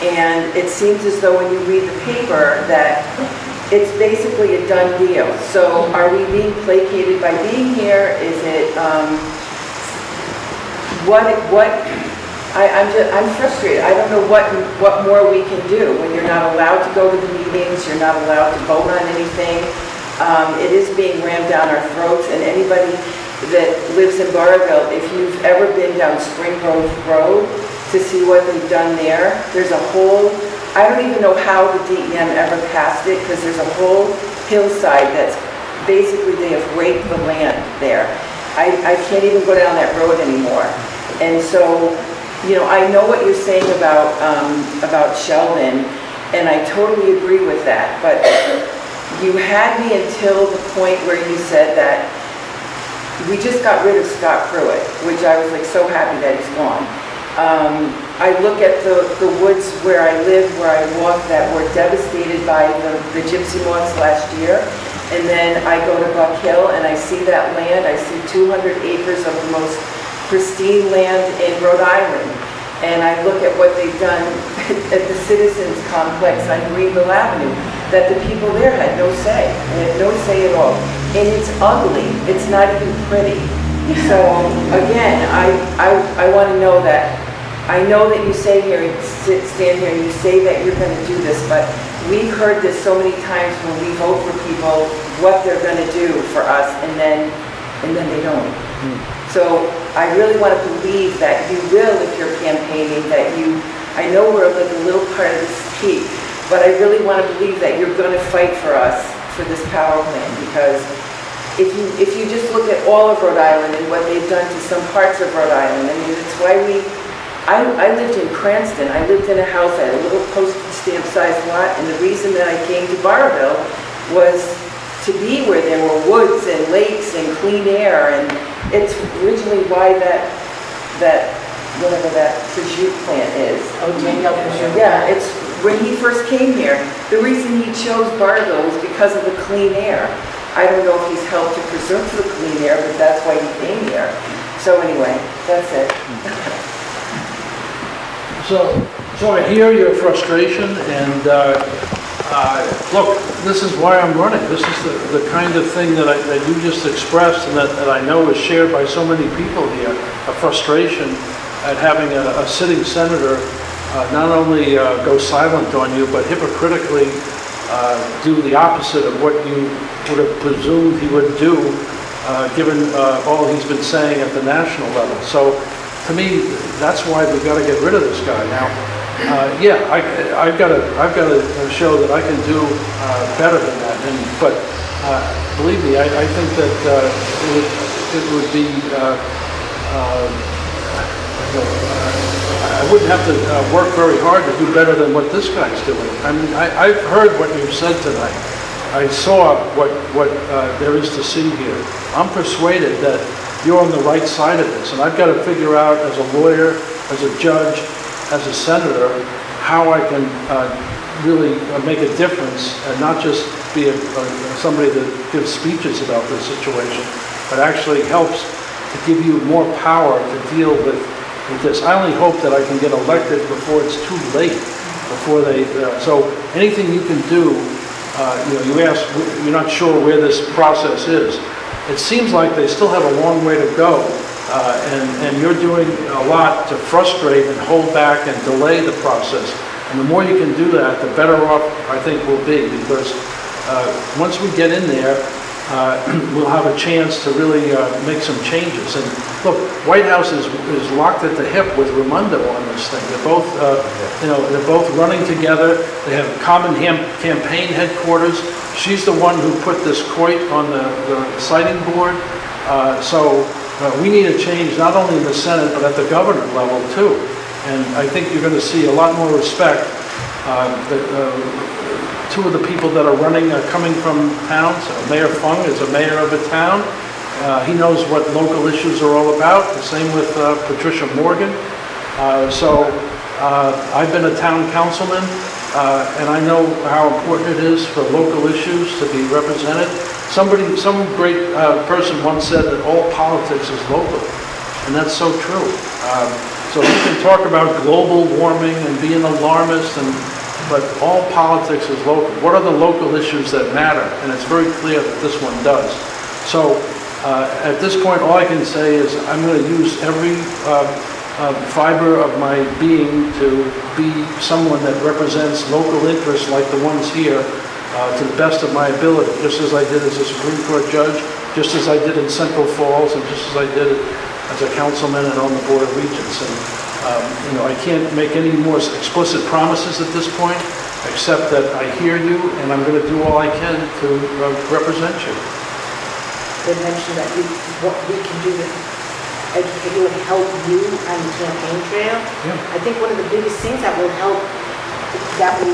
And it seems as though when you read the paper that it's basically a done deal. So are we being placated by being here? Is it, I'm frustrated. I don't know what more we can do when you're not allowed to go to the meetings, you're not allowed to vote on anything. It is being rammed down our throats, and anybody that lives in Barrowville, if you've ever been down Spring Grove Road to see what they've done there, there's a whole, I don't even know how the DEM ever passed it, because there's a whole hillside that's basically, they have raped the land there. I can't even go down that road anymore. And so, I know what you're saying about Sheldon, and I totally agree with that, but you had me until the point where you said that we just got rid of Scott Pruitt, which I was like so happy that he's gone. I look at the woods where I live, where I walk, that were devastated by the gypsy moths last year, and then I go to Buck Hill and I see that land. I see 200 acres of the most pristine land in Rhode Island, and I look at what they've done at the Citizens Complex on Greenville Avenue, that the people there had no say. They had no say at all. And it's ugly. It's not even pretty. So again, I want to know that, I know that you say here, stand here and you say that you're going to do this, but we've heard this so many times when we vote for people, what they're going to do for us, and then they don't. So I really want to believe that you will, if you're campaigning, that I know we're like a little part of this heat, but I really want to believe that you're going to fight for us for this power plant, because if you just look at all of Rhode Island and what they've done to some parts of Rhode Island, I mean, it's why I lived in Cranston. I lived in a house, I had a little postage stamp sized lot, and the reason that I came to Barrowville was to be where there were woods and lakes and clean air, and it's originally why that whatever that Peugeot plant is. Oh, Danielle Peugeot. Yeah, it's when he first came here, the reason he chose Barville was because of the clean air. I don't know if he's helped to preserve the clean air, but that's why he came here. So anyway, that's it. So I hear your frustration, and look, this is why I'm running. This is the kind of thing that you just expressed, and that I know is shared by so many people here, a frustration at having a sitting senator not only go silent on you, but hypocritically do the opposite of what you would have presumed he would do, given all he's been saying at the national level. So, to me, that's why we've got to get rid of this guy. Now, yeah, I've got to show that I can do better than that. But believe me, I think that it would be. I wouldn't have to work very hard to do better than what this guy's doing. I mean, I've heard what you've said tonight. I saw what there is to see here. I'm persuaded that you're on the right side of this, and I've got to figure out as a lawyer, as a judge, as a senator, how I can really make a difference and not just be somebody that gives speeches about this situation, but actually helps to give you more power to deal with this. I only hope that I can get elected before it's too late, before they, so anything you can do, you ask, you're not sure where this process is. It seems like they still have a long way to go, and you're doing a lot to frustrate and hold back and delay the process. And the more you can do that, the better off I think we'll be, because once we get in there, we'll have a chance to really make some changes. And look, Whitehouse is locked at the hip with Raimondo on this thing. They're both, they're both running together. They have common campaign headquarters. She's the one who put this quote on the citing board. So we need a change not only in the Senate but at the governor level too. And I think you're going to see a lot more respect. Two of the people that are running are coming from towns. Mayor Fung is a mayor of a town. He knows what local issues are all about. The same with Patricia Morgan. So I've been a town councilman, and I know how important it is for local issues to be represented. Some great person once said that all politics is local, and that's so true. So you can talk about global warming and being alarmist, but all politics is local. What are the local issues that matter? And it's very clear that this one does. So at this point, all I can say is I'm going to use every fiber of my being to be someone that represents local interests like the ones here to the best of my ability, just as I did as a Supreme Court judge, just as I did in Central Falls, and just as I did as a councilman and on the Board of Regents. And I can't make any more explicit promises at this point, except that I hear you, and I'm going to do all I can to represent you. They mentioned that what we can do to educate you and help you on the campaign trail. Yeah. I think one of the biggest things that will help, that will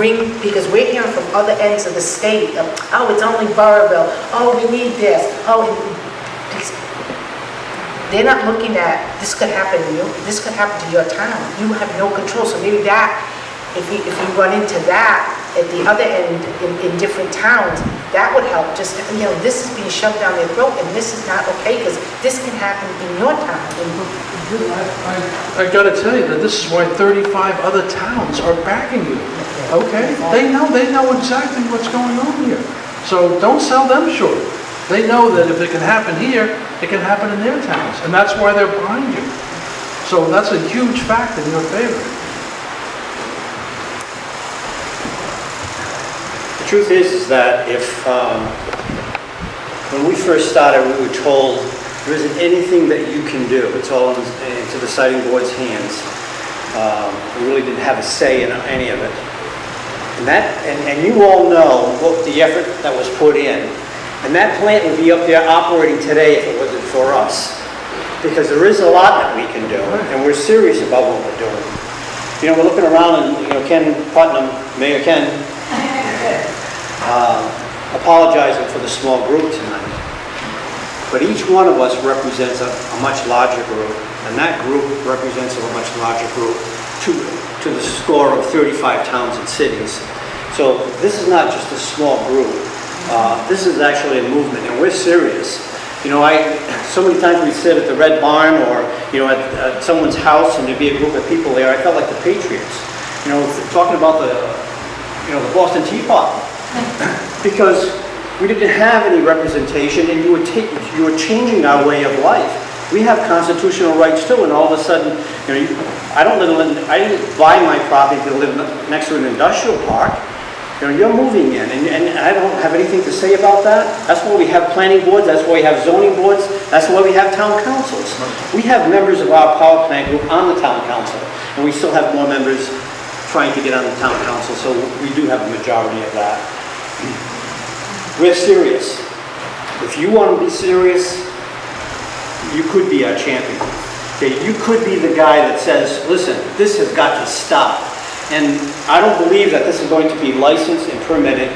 ring, because we're hearing from other ends of the state, oh, it's only Burrillville, oh, we need this, oh, they're not looking at, this could happen to you, this could happen to your town. You have no control. So maybe that, if you run into that at the other end in different towns, that would help. Just, this is being shoved down their throat, and this is not okay, because this can happen in your town. I got to tell you that this is why 35 other towns are backing you. Okay? They know exactly what's going on here. So don't sell them short. They know that if it can happen here, it can happen in their towns, and that's why they're behind you. So that's a huge fact in your favor. The truth is that if, when we first started, we were told there isn't anything that you can do. It's all into the citing board's hands. We really didn't have a say in any of it. And you all know what the effort that was put in. And that plant would be up there operating today if it wasn't for us. Because there is a lot that we can do, and we're serious about what we're doing. We're looking around and, Ken Putnam, Mayor Ken, apologizing for the small group tonight. But each one of us represents a much larger group, and that group represents a much larger group. to the score of 35 towns and cities. So this is not just a small group. This is actually a movement, and we're serious. You know, so many times we sit at the Red Barn or, you know, at someone's house and there'd be a group of people there. I felt like the Patriots, you know, talking about the Boston Tea Party. Because we didn't have any representation, and you were changing our way of life. We have constitutional rights too, and all of a sudden, you know, I didn't buy my property to live next to an industrial park. You know, you're moving in, and I don't have anything to say about that. That's why we have planning boards, that's why we have zoning boards, that's why we have town councils. We have members of our power plant group on the town council, and we still have more members trying to get on the town council, so we do have a majority of that. We're serious. If you want to be serious, you could be our champion. Okay, you could be the guy that says, listen, this has got to stop. And I don't believe that this is going to be licensed and permitted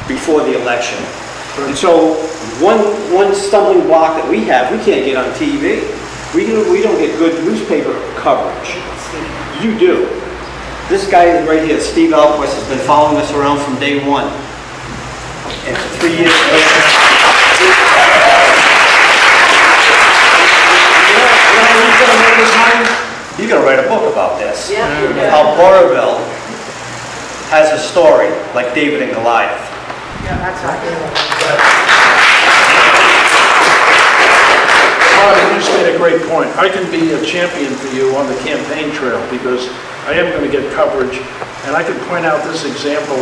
before the election. And so one stumbling block that we have, we can't get on TV. We don't get good newspaper coverage. You do. This guy right here, Steve Alquist, has been following us around from day one. And for 3 years later, he's going to write a book about this. Yeah. How Boroville has a story like David and Goliath. Yeah, that's right. Bob, you just made a great point. I can be a champion for you on the campaign trail because I am going to get coverage, and I can point out this example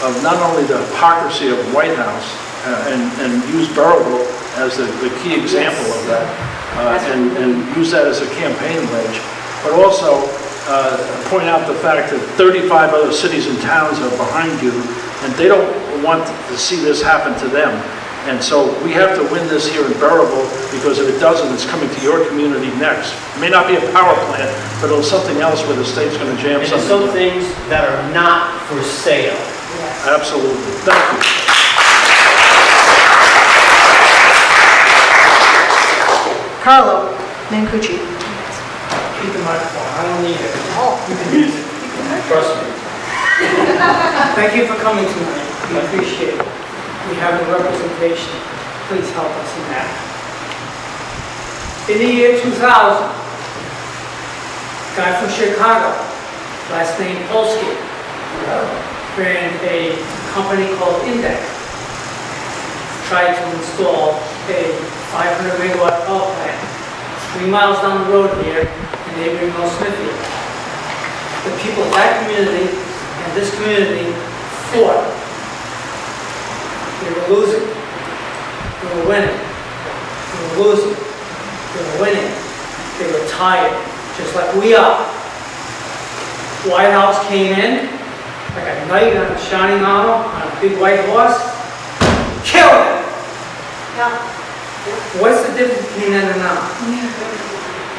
of not only the hypocrisy of Whitehouse and use Burrowville as the key example of that, and use that as a campaign wedge, but also point out the fact that 35 other cities and towns are behind you, and they don't want to see this happen to them. And so we have to win this here in Burrowville, because if it doesn't, it's coming to your community next. It may not be a power plant, but it'll something else where the state's going to jam And something. some things that are not for sale. Absolutely. Thank you. Carlo Mancucci. Keep the microphone, I don't need it. You can use it, trust me. Thank you for coming tonight, we appreciate it. We have the representation, please help us in that. In the year 2000, guy from Chicago, last name Polsky, ran a company called Index, tried to install a 500 megawatt power plant 3 miles down the road here in neighboring North Smithfield. The people of that community and this community fought. They were losing, they were winning, they were losing, they were winning, they were tired, just like we are. Whitehouse came in like a knight on a shining armor on a big white horse, killed it. What's the difference between then and now?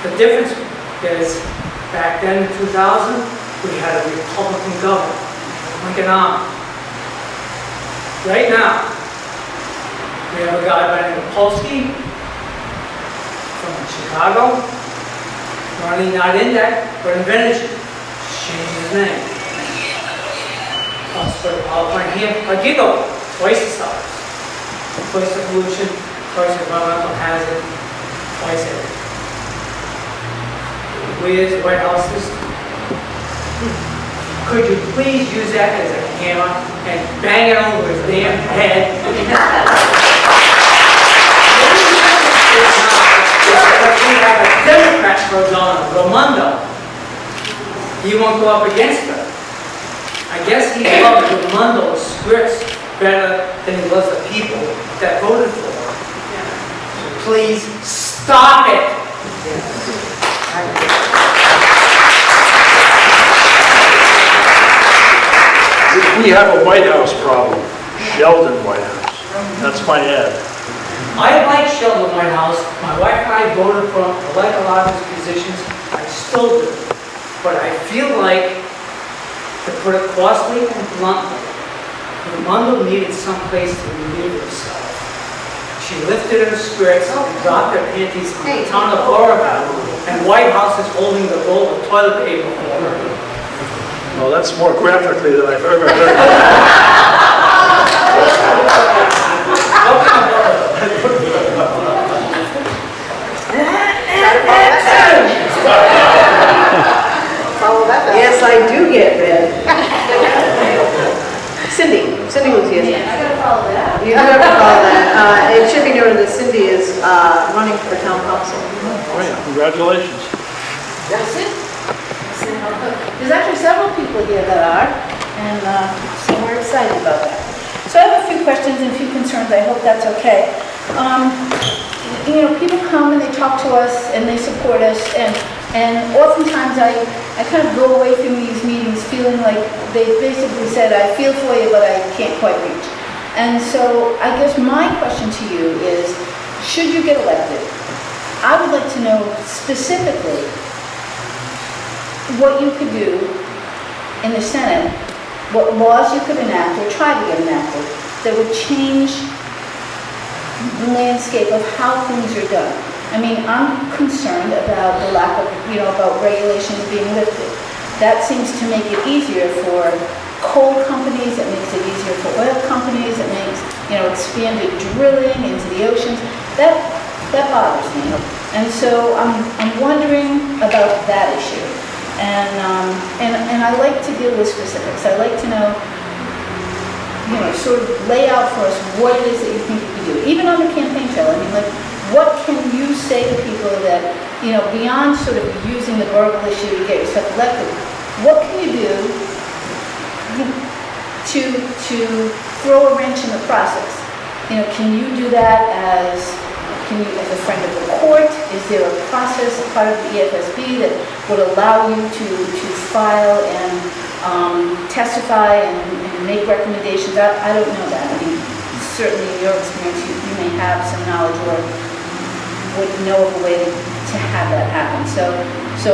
The difference is, back then in 2000, we had a Republican governor, Lincoln Army. Right now, we have a guy by the name of Polsky from Chicago, running not Index, but Invention. Changed his name. Let's put a power plant here, a gigawatt, twice the size. Twice the pollution, twice the environmental hazard, twice everything. Where's the White House system? Could you please use that as a hammer and bang it over his damn head? We have a Democrat for Raimondo. He won't go up against her. I guess he loves Raimondo's scripts better than he loves the people that voted for him. So please stop it. We have a White House problem, Sheldon Whitehouse. That's my ad. I like Sheldon Whitehouse. My wife and I voted for him. I like a lot of his positions. I still do. But I feel like, to put it crossly and bluntly, Raimondo needed some place to relieve herself. She lifted her skirts and dropped her panties on the town of Oroville, and Whitehouse is holding the roll of toilet paper for her. Well, that's more graphically than I've ever heard. Follow that up. Yes, I do get red. Cindy was here. Yeah, I gotta follow that. You have to follow that. It should be noted that Cindy is running for town council. Oh, yeah, congratulations. That's it. There's actually several people here that are, and so we're excited about that. So I have a few questions and a few concerns. I hope that's okay. You know, people come and they talk to us and they support us, and oftentimes I kind of go away from these meetings feeling like they basically said, I feel for you, but I can't quite reach. And so I guess my question to you is, should you get elected, I would like to know specifically what you could do in the Senate, what laws you could enact or try to get enacted that would change the landscape of how things are done. I mean, I'm concerned about the lack of, about regulations being lifted. That seems to make it easier for coal companies, it makes it easier for oil companies, it makes, expanded drilling into the oceans. That bothers me. And so I'm wondering about that issue. And I like to deal with specifics. I like to know, sort of lay out for us what it is that you think you can do. Even on the campaign trail, I mean, like, what can you say to people that, beyond sort of using the verbal issue to get yourself elected, what can you do to throw a wrench in the process? Can you do that as a friend of the court? Is there a process, a part of the EFSB that would allow you to file and testify and make recommendations? I don't know that. I mean, certainly in your experience, you may have some knowledge or would know of a way to have that happen. So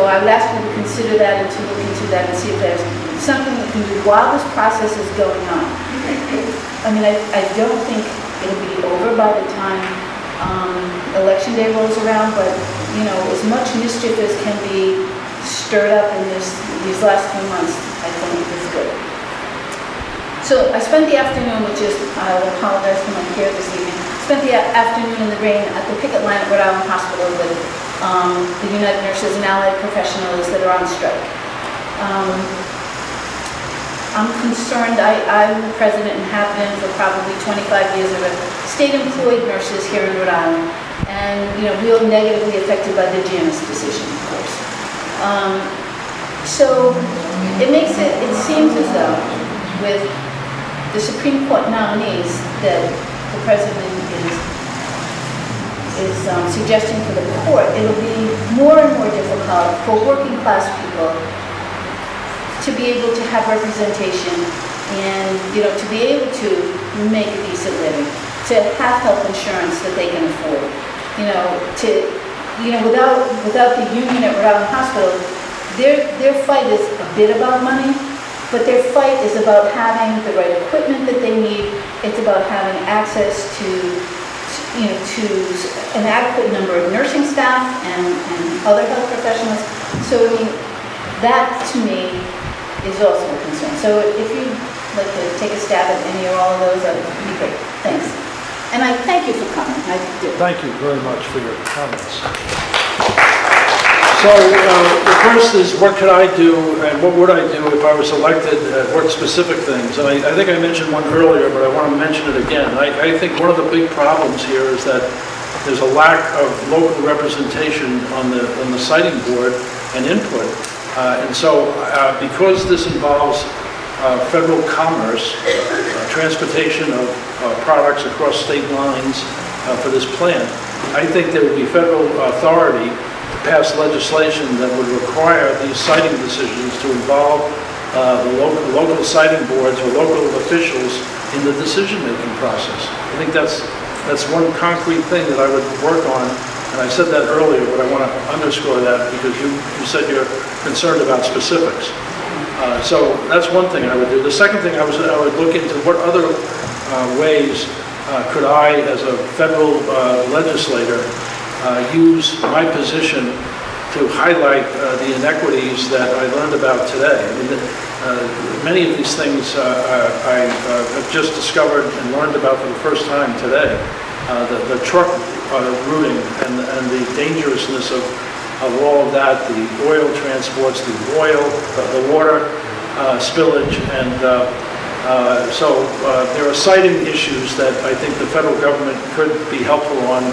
I would ask you to consider that and to look into that and see if there's something you can do while this process is going on. I mean, I don't think it'll be over by the time election day rolls around, but as much mischief as can be stirred up in these last few months, I think is good. So I spent the afternoon, I will apologize for my hair this evening, spent the afternoon in the rain at the picket line at Rhode Island Hospital with the United Nurses and Allied Professionals that are on strike. I'm concerned. I'm the president and have been for probably 25 years of a state-employed nurses here in Rhode Island, and we are negatively affected by the Janus decision, of course. So it seems as though with the Supreme Court nominees that the president is suggesting for the court, it'll be more and more difficult for working class people to be able to have representation and, to be able to make a decent living, to have health insurance that they can afford, without the union at Rhode Island Hospital, their fight is a bit about money, but their fight is about having the right equipment that they need. It's about having access to an adequate number of nursing staff and other health professionals. So, that to me is also a concern. So if you'd like to take a stab at any or all of those, that would be great. Thanks. And I thank you for coming. I do. Thank you very much for your comments. So the first is, what could I do and what would I do if I was elected, what specific things? And I think I mentioned one earlier, but I want to mention it again. I think one of the big problems here is that there's a lack of local representation on the siting board and input. And so because this involves federal commerce, transportation of products across state lines for this plant, I think there would be federal authority to pass legislation that would require these siting decisions to involve the local siting boards or local officials in the decision-making process. I think that's one concrete thing that I would work on. And I said that earlier, but I want to underscore that because you said you're concerned about specifics. So that's one thing I would do. The second thing I would look into what other ways could I, as a federal legislator, use my position to highlight the inequities that I learned about today. I mean, Many of these things I have just discovered and learned about for the first time today. The truck routing and the dangerousness of all of that, the oil transports, the oil, the water spillage, and so there are siting issues that I think the federal government could be helpful on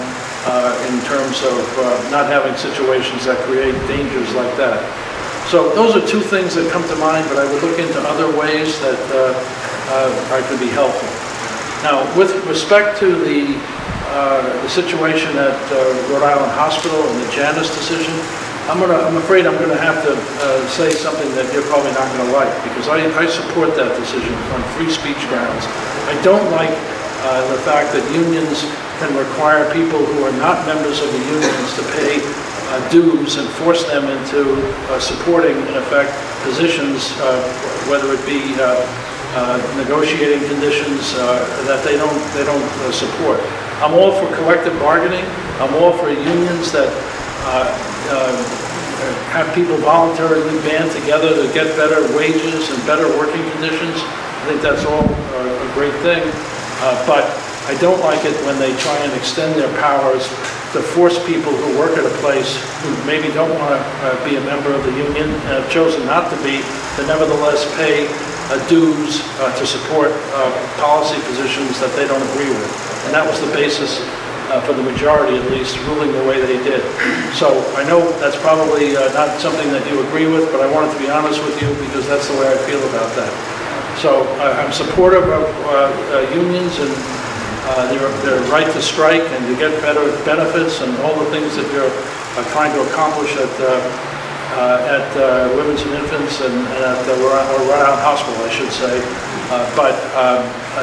in terms of not having situations that create dangers like that. So those are two things that come to mind, but I would look into other ways that I could be helpful. Now, with respect to the situation at Rhode Island Hospital and the Janus decision, I'm afraid I'm going to have to say something that you're probably not going to like, because I support that decision on free speech grounds. I don't like the fact that unions can require people who are not members of the unions to pay dues and force them into supporting, in effect, positions, whether it be negotiating conditions that they don't support. I'm all for collective bargaining. I'm all for unions that have people voluntarily band together to get better wages and better working conditions. I think that's all a great thing. But I don't like it when they try and extend their powers to force people who work at a place who maybe don't want to be a member of the union and have chosen not to be, to nevertheless pay dues to support policy positions that they don't agree with. And that was the basis for the majority, at least, ruling the way they did. So I know that's probably not something that you agree with, but I wanted to be honest with you because that's the way I feel about that. So I'm supportive of unions and their right to strike and to get better benefits and all the things that you're trying to accomplish at Women's and Infants and at Rhode Island Hospital, I should say. But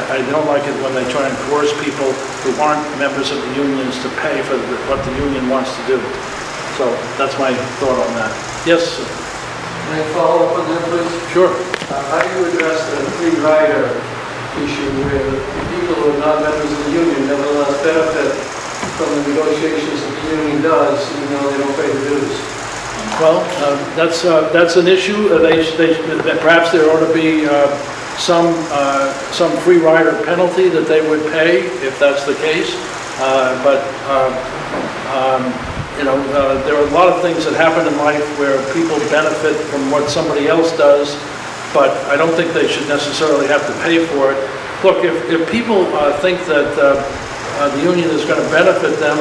I don't like it when they try and coerce people who aren't members of the unions to pay for what the union wants to do. So that's my thought on that. Yes? Can I follow up on that, please? Sure. How do you address the free rider issue where the people who are not members of the union nevertheless benefit from the negotiations that the union does, even though they don't pay the dues? Well, that's an issue. Perhaps there ought to be some free rider penalty that they would pay if that's the case. There are a lot of things that happen in life where people benefit from what somebody else does, but I don't think they should necessarily have to pay for it. Look, if people think that the union is going to benefit them,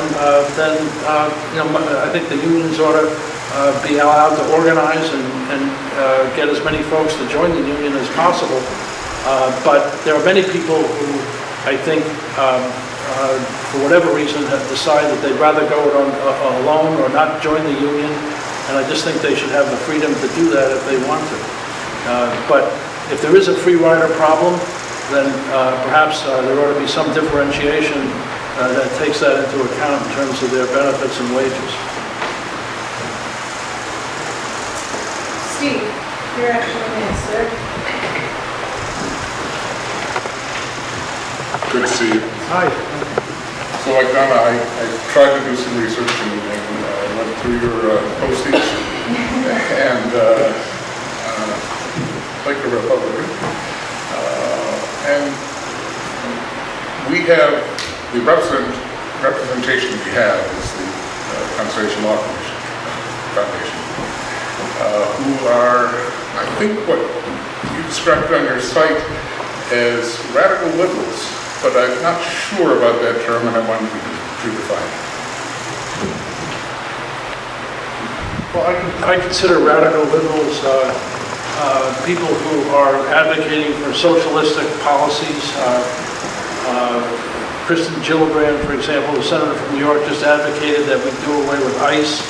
then I think the unions ought to be allowed to organize and get as many folks to join the union as possible. But there are many people who I think, for whatever reason, have decided that they'd rather go it on alone or not join the union, and I just think they should have the freedom to do that if they want to. But if there is a free rider problem, then perhaps there ought to be some differentiation that takes that into account in terms of their benefits and wages. Steve, you're actually next, sir. Good to see you. Hi. So like Donna, I tried to do some research and went through your postings and like a Republican. And we have, the representation we have is the Conservation Law Foundation, who are, I think what you described on your site as radical liberals, but I'm not sure about that term and I wanted to define it. Well, I consider radical liberals people who are advocating for socialistic policies. Kristen Gillibrand, for example, the senator from New York, just advocated that we do away with ICE.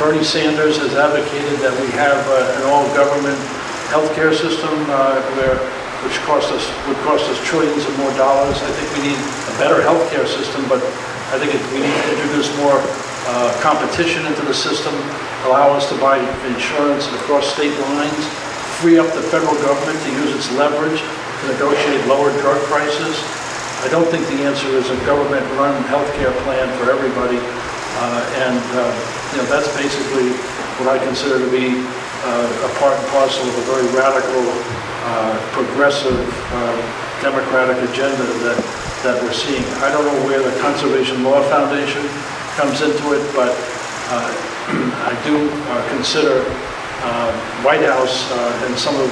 Bernie Sanders has advocated that we have an all-government healthcare system which would cost us trillions of more dollars. I think we need a better healthcare system, but I think we need to introduce more competition into the system, allow us to buy insurance across state lines, free up the federal government to use its leverage to negotiate lower drug prices. I don't think the answer is a government-run healthcare plan for everybody, and that's basically what I consider to be a part and parcel of a very radical, progressive, democratic agenda that we're seeing. I don't know where the Conservation Law Foundation comes into it, but I do consider Whitehouse and some of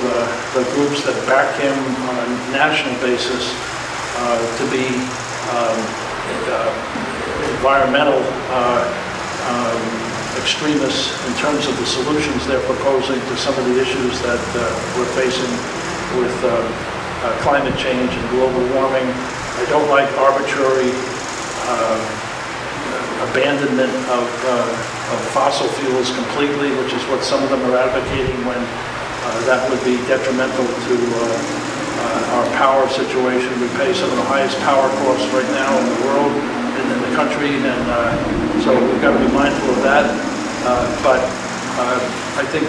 the groups that back him on a national basis to be environmental extremists in terms of the solutions they're proposing to some of the issues that we're facing with climate change and global warming. I don't like arbitrary abandonment of fossil fuels completely, which is what some of them are advocating, when that would be detrimental to our power situation. We pay some of the highest power costs right now in the world, in the country, and so we've got to be mindful of that. But I think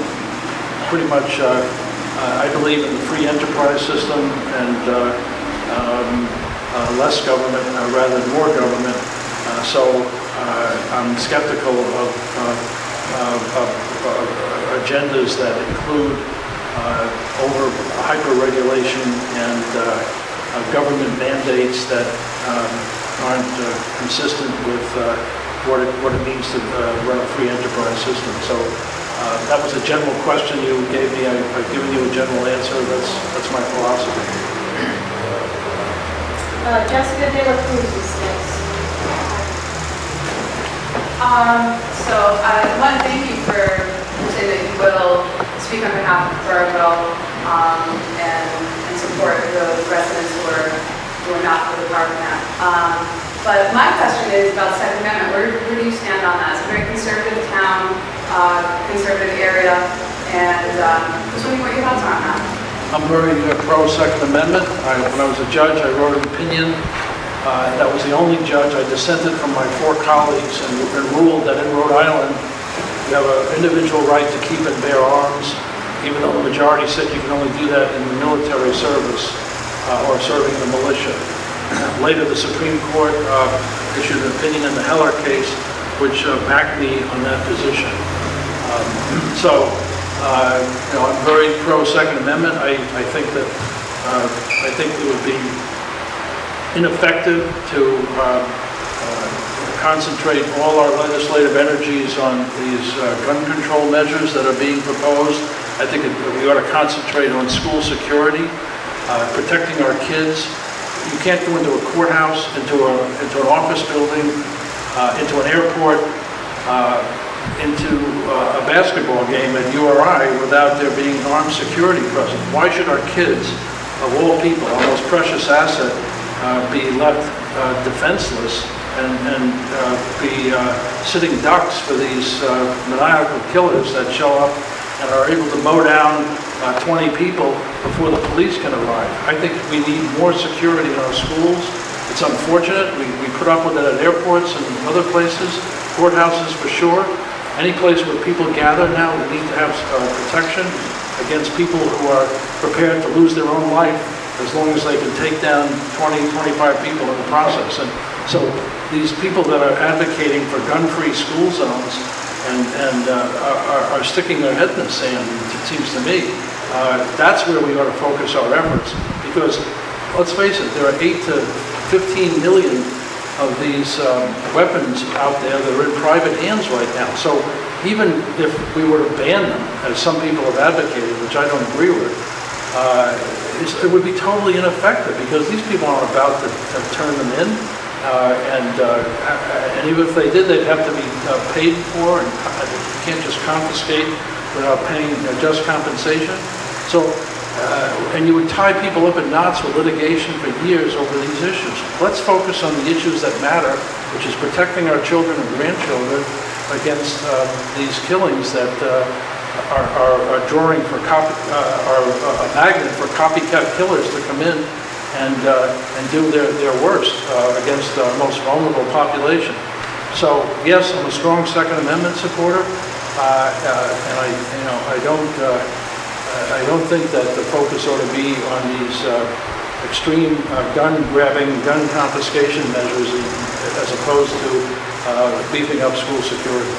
pretty much I believe in the free enterprise system and less government rather than more government. So I'm skeptical of agendas that include hyper-regulation and government mandates that aren't consistent with what it means to run a free enterprise system. So that was a general question you gave me. I've given you a general answer. That's my philosophy. Jessica De La Cruz is next. So I want to thank you for saying that you will speak on behalf of Burrville and support those residents who are not for the power plant. But my question is about the Second Amendment. Where do you stand on that? It's a very conservative town, conservative area, and just wondering what your thoughts are on that. I'm very pro-Second Amendment. When I was a judge, I wrote an opinion. That was the only judge. I dissented from my 4 colleagues and ruled that in Rhode Island, you have an individual right to keep and bear arms, even though the majority said you can only do that in the military service or serving in the militia. Later, the Supreme Court issued an opinion in the Heller case, which backed me on that position. I'm very pro-Second Amendment. I think it would be ineffective to concentrate all our legislative energies on these gun control measures that are being proposed. I think we ought to concentrate on school security, protecting our kids. You can't go into a courthouse, into an office building, into an airport, into a basketball game at URI without there being armed security present. Why should our kids, of all people, our most precious asset, be left defenseless and be sitting ducks for these maniacal killers that show up and are able to mow down 20 people before the police can arrive? I think we need more security in our schools. It's unfortunate. We put up with it at airports and other places, courthouses for sure. Any place where people gather now, we need to have protection against people who are prepared to lose their own life as long as they can take down 20, 25 people in the process. And so these people that are advocating for gun-free school zones and are sticking their head in the sand, it seems to me, that's where we ought to focus our efforts. Because let's face it, there are 8 to 15 million of these weapons out there that are in private hands right now. So even if we were to ban them, as some people have advocated, which I don't agree with, it would be totally ineffective because these people aren't about to turn them in. And even if they did, they'd have to be paid for, and you can't just confiscate without paying just compensation. So, and you would tie people up in knots with litigation for years over these issues. Let's focus on the issues that matter, which is protecting our children and grandchildren against these killings that are drawing for are a magnet for copycat killers to come in and do their worst against the most vulnerable population. So yes, I'm a strong Second Amendment supporter, and I don't think that the focus ought to be on these extreme gun grabbing, gun confiscation measures as opposed to beefing up school security.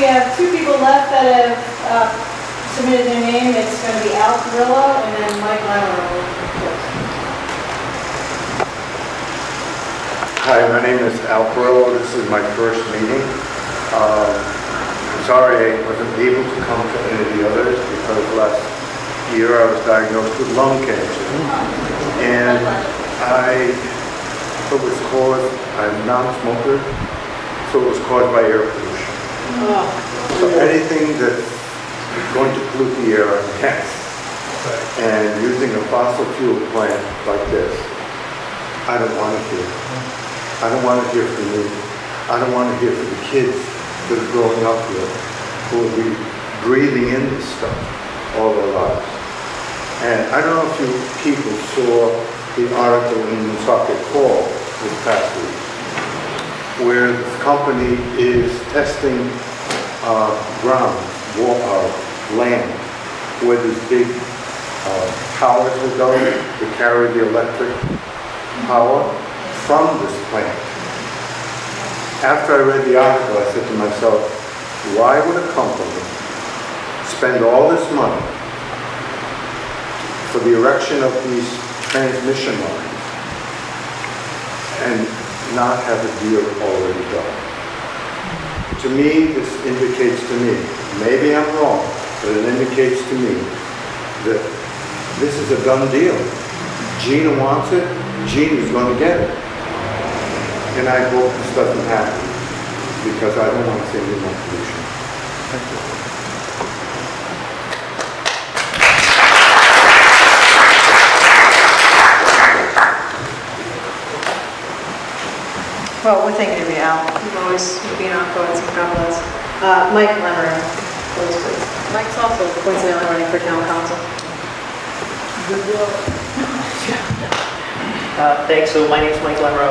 we have two people left that have submitted their name. It's going to be Al Carrillo and then Mike Lammer. Hi, my name is Al Carrillo. This is my first meeting. I'm sorry I wasn't able to come to any of the others because last year I was diagnosed with lung cancer. And it was caused, I'm a non-smoker, so it was caused by air pollution. So anything that's going to pollute the air is against. And using a fossil fuel plant like this, I don't want it here. I don't want it here for me. I don't want it here for the kids that are growing up here who will be breathing in this stuff all their lives. And I don't know if you people saw the article in the Socket Call this past week, where this company is testing land, where these big towers will go to carry the electric power from this plant. After I read the article, I said to myself, why would a company spend all this money for the erection of these transmission lines and not have a deal already done? To me, this indicates to me, maybe I'm wrong, but it indicates to me that this is a done deal. Gina wants it, Gina's going to get it. And I hope this doesn't happen, because I don't want to see any more pollution. Thank you. Well, we're thinking of you, Al. You've always been our thoughts and problems. Mike Lemmer, please. Mike's also coincidentally running for town council. Thanks. So my name's Mike Lemmer.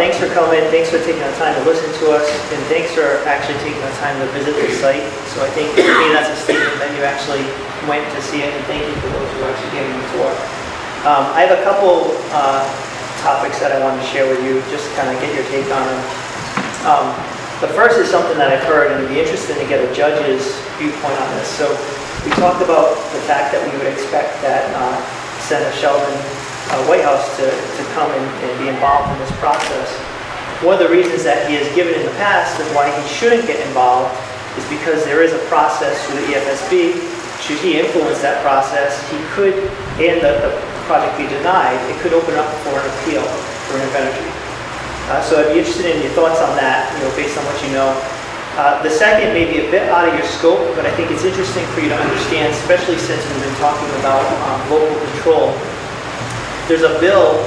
Thanks for coming. Thanks for taking the time to listen to us, and thanks for actually taking the time to visit the site. So I think for me that's a statement that you actually went to see it, and thank you for those who actually gave me the tour. I have a couple topics that I wanted to share with you, just kind of get your take on them. The first is something that I've heard, and it'd be interesting to get a judge's viewpoint on this. So we talked about the fact that we would expect that Senator Sheldon Whitehouse to come and be involved in this process. One of the reasons that he has given in the past of why he shouldn't get involved is because there is a process through the EFSB. Should he influence that process, he could, and the project be denied, it could open up for an appeal for an energy. So I'd be interested in your thoughts on that, based on what you know. The second may be a bit out of your scope, but I think it's interesting for you to understand, especially since we've been talking about local control. There's a bill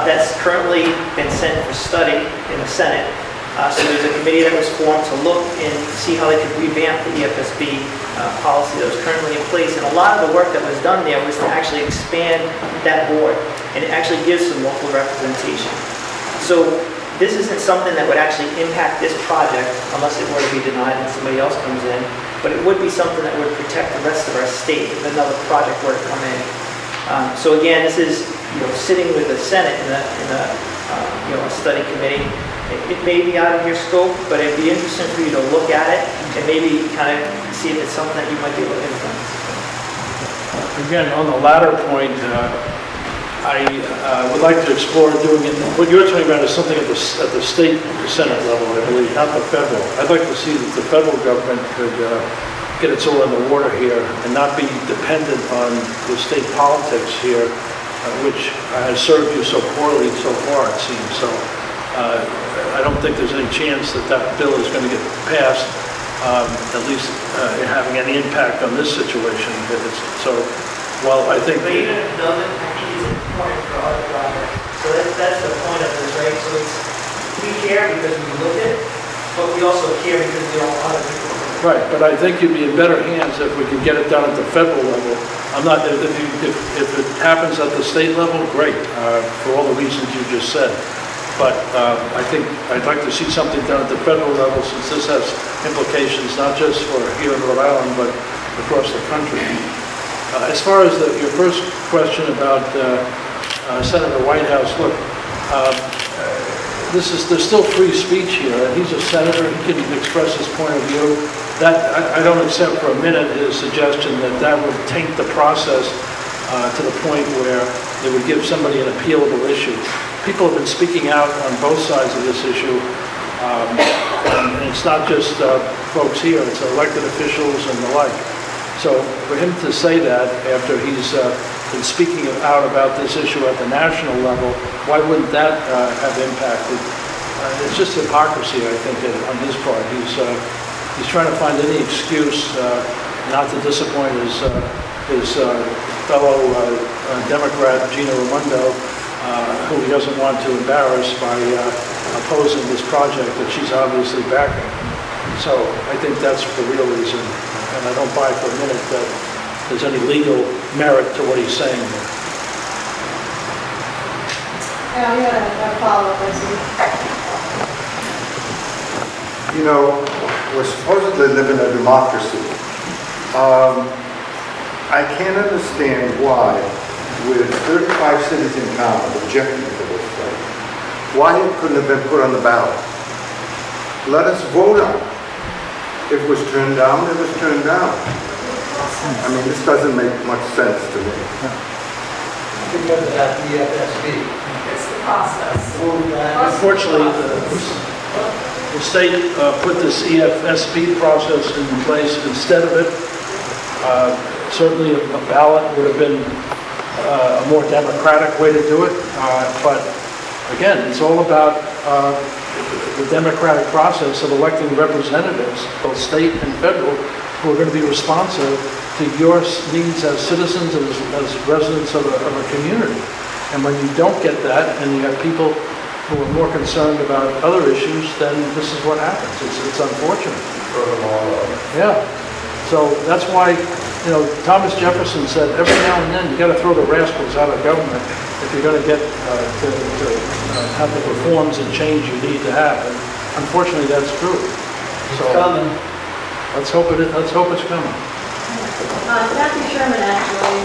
that's currently been sent for study in the Senate. So there's a committee that was formed to look and see how they could revamp the EFSB policy that was currently in place. And a lot of the work that was done there was to actually expand that board, and it actually gives some local representation. So this isn't something that would actually impact this project unless it were to be denied and somebody else comes in, but it would be something that would protect the rest of our state if another project were to come in. So again, this is sitting with the Senate in a study committee. It may be out of your scope, but it'd be interesting for you to look at it and maybe kind of see if it's something that you might be able to influence. Again, on the latter point, I would like to explore doing it. What you're talking about is something at the state Senate level, I believe, not the federal. I'd like to see that the federal government could get its oar in the water here and not be dependent on the state politics here, which has served you so poorly so far, it seems. So I don't think there's any chance that that bill is going to get passed, at least having any impact on this situation. So while I think... But even if it doesn't, I think it's important for other projects. So that's the point of this, right? So we care because we look at it, but we also care because we don't want other people. Right, but I think you'd be in better hands if we could get it done at the federal level. I'm not, if it happens at the state level, great, for all the reasons you just said. But I think I'd like to see something done at the federal level, since this has implications not just for here in Rhode Island, but across the country. As far as your first question about Senator Whitehouse, look, there's still free speech here, and he's a senator, he can express his point of view. That, I don't accept for a minute his suggestion that that would taint the process to the point where it would give somebody an appealable issue. People have been speaking out on both sides of this issue, and it's not just folks here, it's elected officials and the like. So for him to say that after he's been speaking out about this issue at the national level, why wouldn't that have impacted? It's just hypocrisy, I think, on his part. He's trying to find any excuse not to disappoint his fellow Democrat, Gina Raimondo, who he doesn't want to embarrass by opposing this project that she's obviously backing. So I think that's the real reason, and I don't buy for a minute that there's any legal merit to what he's saying here. Yeah, we had a follow-up, I see. You know, we're supposedly living in a democracy. I can't understand why, with 35 cities in town objecting to this thing, why it couldn't have been put on the ballot. Let us vote on it. If it was turned down, it was turned down. I mean, this doesn't make much sense to me. Because of that EFSB. It's the process. Unfortunately, the state put this EFSB process in place instead of it. Certainly a ballot would have been a more democratic way to do it. But again, it's all about the democratic process of electing representatives, both state and federal, who are going to be responsive to your needs as citizens and as residents of a community. And when you don't get that, and you have people who are more concerned about other issues, then this is what happens. It's unfortunate. Yeah. So that's why, you know, Thomas Jefferson said, every now and then you got to throw the rascals out of government if you're going to get to have the reforms and change you need to have. And unfortunately, that's true. So coming. let's hope it's coming. Kathy Sherman actually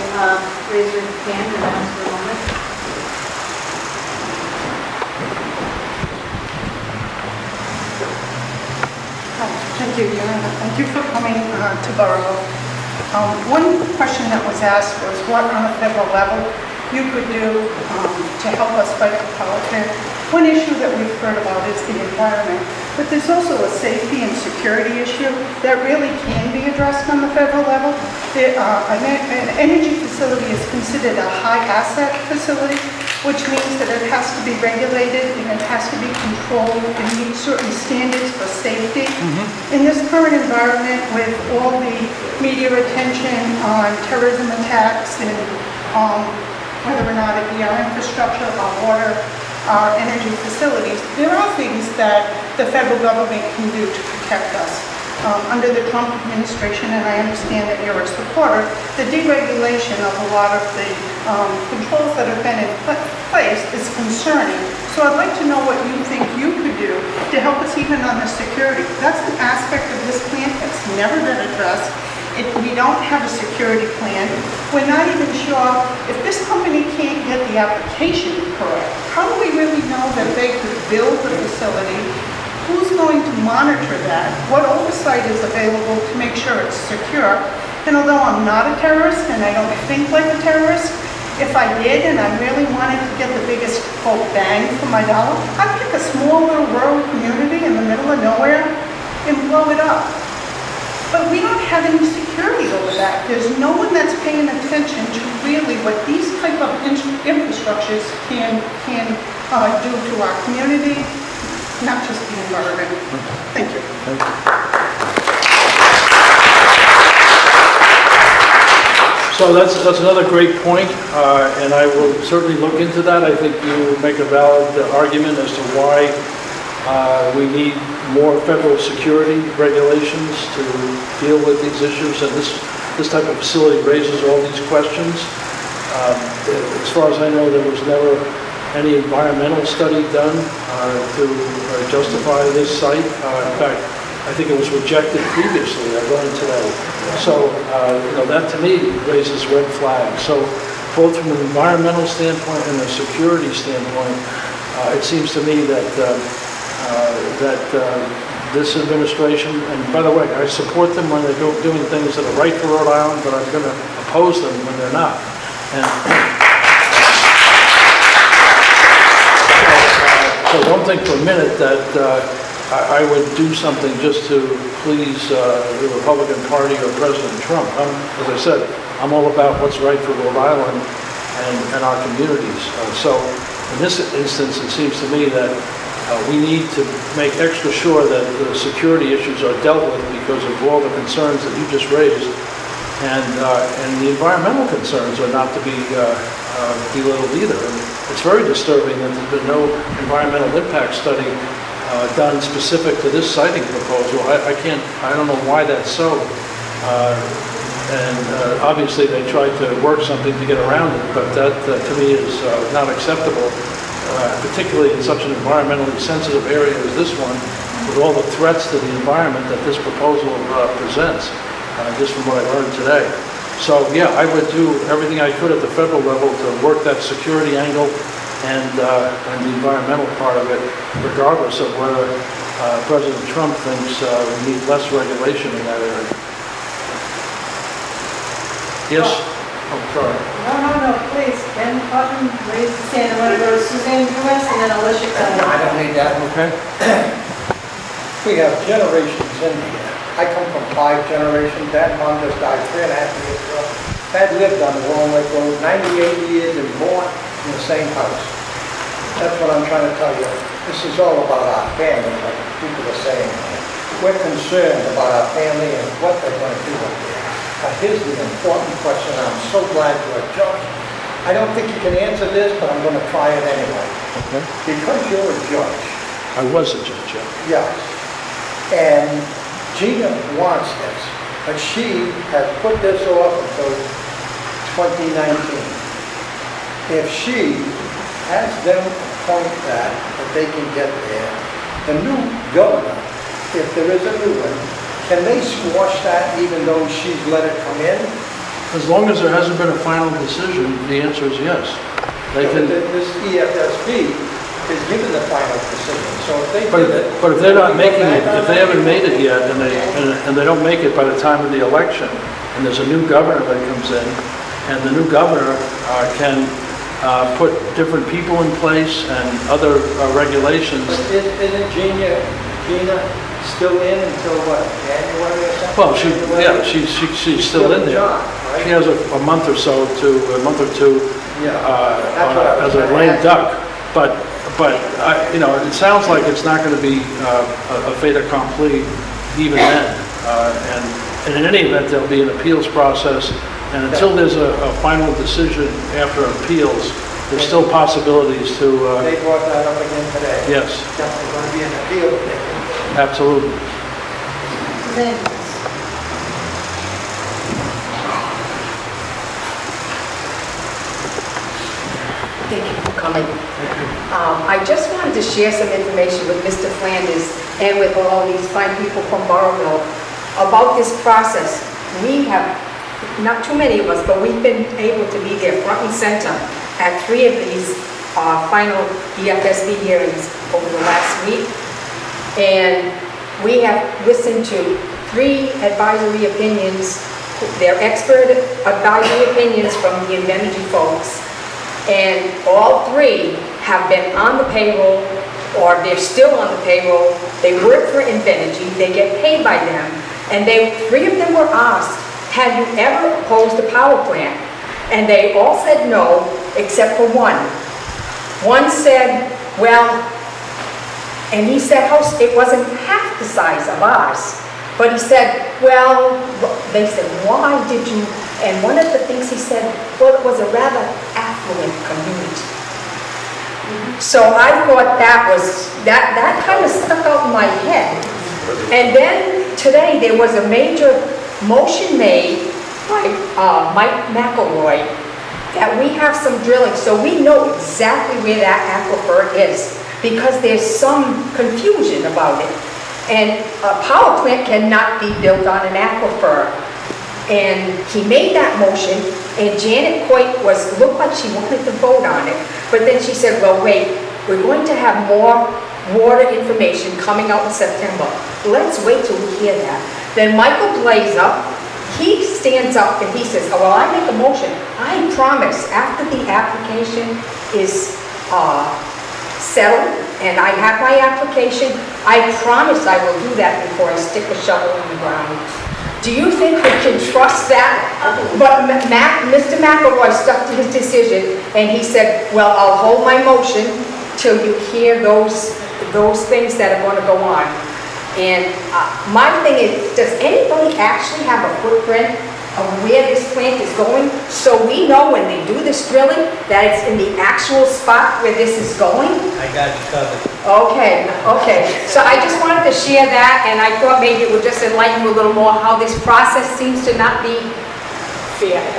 raised her hand and asked for a moment. Thank you, Your Honor. Thank you for coming to Borough. One question that was asked was what on a federal level you could do to help us fight the politics. One issue that we've heard about is the environment, but there's also a safety and security issue that really can be addressed on the federal level. An energy facility is considered a high asset facility, which means that it has to be regulated and it has to be controlled and meet certain standards for safety. In this current environment, with all the media attention on terrorism attacks and whether or not it be our infrastructure, our water, our energy facilities, there are things that the federal government can do to protect us. Under the Trump administration, and I understand that you're a supporter, the deregulation of a lot of the controls that have been in place is concerning. So I'd like to know what you think you could do to help us even on the security. That's an aspect of this plant that's never been addressed. If we don't have a security plan, we're not even sure if this company can't get the application correct. How do we really know that they could build the facility? Who's going to monitor that? What oversight is available to make sure it's secure? And although I'm not a terrorist and I don't think like a terrorist, if I did and I really wanted to get the biggest, quote, bang for my dollar, I'd pick a small little rural community in the middle of nowhere and blow it up. But we don't have any security over that. There's no one that's paying attention to really what these type of infrastructures can do to our community, not just the environment. Thank you. So that's another great point, and I will certainly look into that. I think you make a valid argument as to why we need more federal security regulations to deal with these issues, and this type of facility raises all these questions. As far as I know, there was never any environmental study done to justify this site. In fact, I think it was rejected previously, I learned today. So, that to me raises red flags. So, both from an environmental standpoint and a security standpoint, It seems to me that this administration, and by the way, I support them when they're doing things that are right for Rhode Island, but I'm going to oppose them when they're not. And so don't think for a minute that I would do something just to please the Republican Party or President Trump. As I said, I'm all about what's right for Rhode Island and our communities. So in this instance, it seems to me that we need to make extra sure that the security issues are dealt with because of all the concerns that you just raised. And the environmental concerns are not to be belittled either. And it's very disturbing that there's been no environmental impact study done specific to this siting proposal. I don't know why that's so. Obviously they tried to work something to get around it, but that to me is not acceptable, particularly in such an environmentally sensitive area as this one, with all the threats to the environment that this proposal presents, just from what I learned today. So yeah, I would do everything I could at the federal level to work that security angle and the environmental part of it, regardless of whether President Trump thinks we need less regulation in that area. Yes? Oh, sorry. No, please. Ben Putnam, raise his hand. I want to go to Suzanne U.S. and then I'll let you go. I don't need that. Okay. We have generations in here. I come from 5 generations. Dad and Mom just died 3.5 years ago. Dad lived on the Long Lake Road 98 years and born in the same house. That's what I'm trying to tell you. This is all about our family, like people are saying. We're concerned about our family and what they're going to do up there. But here's the important question. I'm so glad you're a judge. I don't think you can answer this, but I'm going to try it anyway. Okay. Because you're a judge. I was a judge, yeah. Yes. And Gina wants this, but she has put this off until 2019. If she has them appoint that they can get there, the new governor, if there is a new one, can they squash that even though she's let it come in? As long as there hasn't been a final decision, the answer is yes. They can. This EFSB is given the final decision, so if they But, give it... but if they're not making it, if they haven't made it yet, and they don't make it by the time of the election, and there's a new governor that comes in, and the new governor can put different people in place and other regulations. But isn't Gina still in until what, January or something? Well, she's still in there. John, right? She has a month or two Yeah. as a lame duck. But you know, it sounds like it's not going to be a fait accompli even then. And in any event, there'll be an appeals process. And until there's a final decision after appeals, there's still possibilities to... They brought that up again today. Yes. There's going to be an appeal. Absolutely. Then, Thank you for coming. I just wanted to share some information with Mr. Flanders and with all these fine people from Boroughville about this process. We have, not too many of us, but we've been able to be there front and center at 3 of these final EFSB hearings over the last week. And we have listened to 3 advisory opinions. They're expert advisory opinions from the Invenergy folks. And all 3 have been on the payroll, or they're still on the payroll. They work for Invenergy, they get paid by them. And 3 of them were asked, have you ever opposed a power plant? And they all said no, except for one. One said, well, and he said it wasn't half the size of ours. But he said, well, they said, why did you? And one of the things he said, well, it was a rather affluent community. So I thought that kind of stuck out in my head. And then today there was a major motion made by Mike McElroy that we have some drilling, so we know exactly where that aquifer is, because there's some confusion about it. And a power plant cannot be built on an aquifer. And he made that motion, and Janet Coit looked like she wanted to vote on it, but then she said, well, wait, We're going to have more water information coming out in September. Let's wait till we hear that. Then Michael Blazer, he stands up and he says, oh, well, I make a motion. I promise after the application is settled and I have my application, I promise I will do that before I stick a shovel in the ground. Do you think we can trust that? But Mr. McElroy stuck to his decision and he said, well, I'll hold my motion till you hear those things that are going to go on. And my thing is, does anybody actually have a footprint of where this plant is going? So we know when they do this drilling, that it's in the actual spot where this is going? I got you covered. Okay. So I just wanted to share that, and I thought maybe it would just enlighten you a little more how this process seems to not be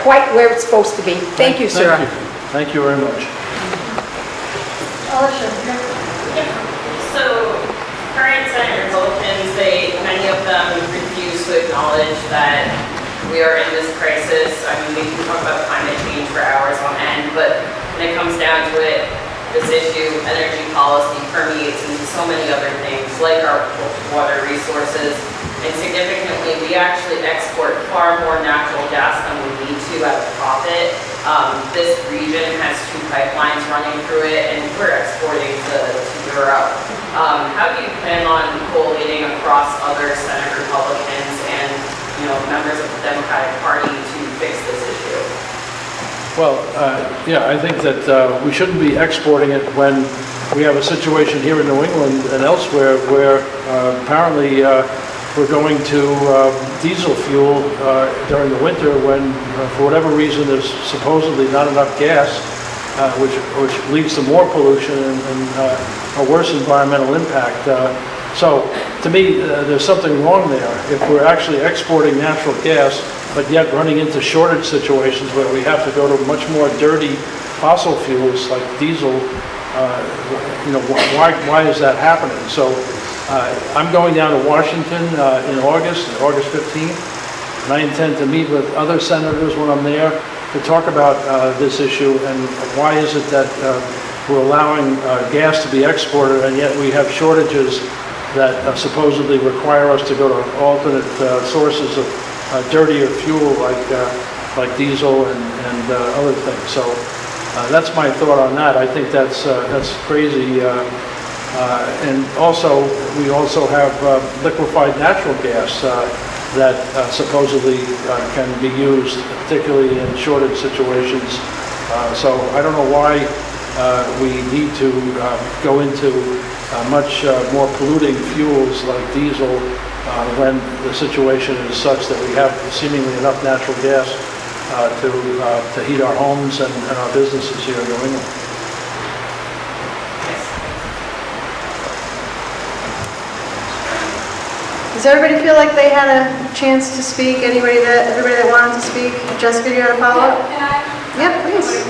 quite where it's supposed to be. Thank you, sir. Thank you very much. So, current Senate Republicans, many of them refuse to acknowledge that we are in this crisis. I mean, we can talk about climate change for hours on end, but when it comes down to it, this issue, energy policy, permeates into so many other things, like our water resources. And significantly, we actually export far more natural gas than we need to at a profit. This region has 2 pipelines running through it, and we're exporting to Europe. How do you plan on collating across other Senate Republicans and members of the Democratic Party to fix this issue? Well, yeah, I think that we shouldn't be exporting it when we have a situation here in New England and elsewhere where apparently we're going to diesel fuel during the winter when, for whatever reason, there's supposedly not enough gas, which leads to more pollution and a worse environmental impact. So, to me, there's something wrong there. If we're actually exporting natural gas, but yet running into shortage situations where we have to go to much more dirty fossil fuels like diesel, why is that happening? So, I'm going down to Washington in August 15th, and I intend to meet with other senators when I'm there to talk about this issue and why is it that we're allowing gas to be exported and yet we have shortages that supposedly require us to go to alternate sources of dirtier fuel like diesel and other things. So that's my thought on that. I think that's crazy. And also, we also have liquefied natural gas that supposedly can be used, particularly in shortage situations. So I don't know why we need to go into much more polluting fuels like diesel when the situation is such that we have seemingly enough natural gas to heat our homes and our businesses here in New England. Does everybody feel like they had a chance to speak? Everybody that wanted to speak? Jessica, do you have a follow-up? Yeah, please.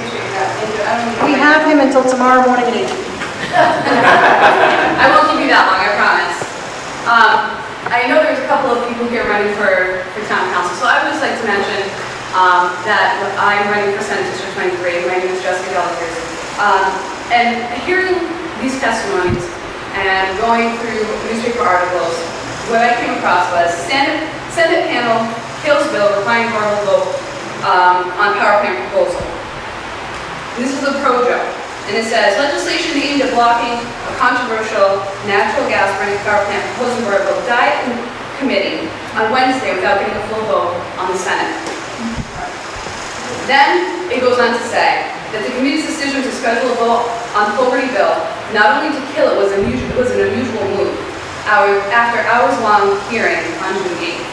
We have him until tomorrow morning at 8. I won't keep you that long, I promise. I know there's a couple of people here running for town council, so I would just like to mention that I'm running for Senate District 23. My name is Jessica Delikers. And hearing these testimonies and going through newspaper articles, what I came across was Senate panel kills bill requiring verbal vote on power plant proposal. And this is the pro joke. And it says, legislation aimed at blocking a controversial natural gas burning power plant proposal bill died in committee on Wednesday without getting a full vote on the Senate. Then it goes on to say that the committee's decision to schedule a vote on Fogarty bill, not only to kill it was an unusual move, after hours-long hearing on June 8th.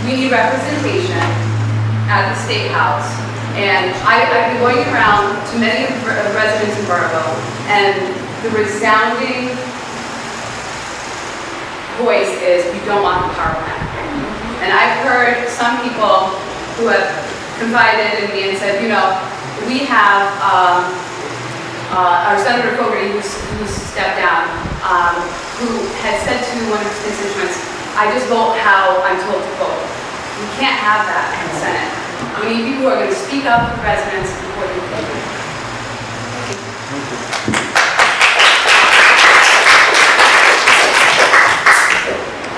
We need representation at the State House. And I've been going around to many of the residents in Borough, and the resounding voice is, we don't want the power plant. And I've heard some people who have confided in me and said, we have our Senator Fogarty, who's stepped down, who has said to one of his constituents, I just vote how I'm told to vote. We can't have that in the Senate. We need people who are going to speak up for residents before they vote.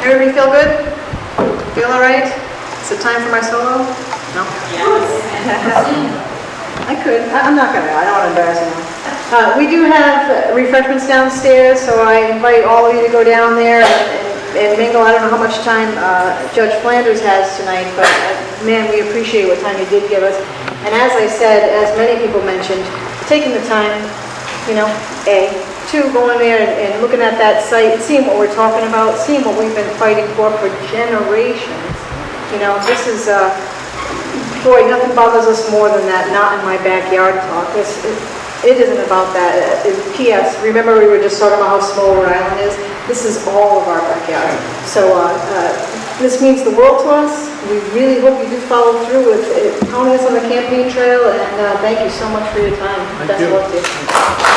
Everybody feel good? Feel all right? Is it time for my solo? No? I could. I'm not gonna. I don't want to embarrass anyone. We do have refreshments downstairs, so I invite all of you to go down there and mingle. I don't know how much time Judge Flanders has tonight, but man, we appreciate what time you did give us. And as I said, as many people mentioned, taking the time, you know, two, going there and looking at that site, seeing what we're talking about, seeing what we've been fighting for generations. You know, this is, boy, nothing bothers us more than that not in my backyard talk. It isn't about that. P.S., remember we were just talking about how small Rhode Island is? This is all of our backyard. So this means the world to us. We really hope you do follow through with counting us on the campaign trail, and thank you so much for your time. Best of luck to you.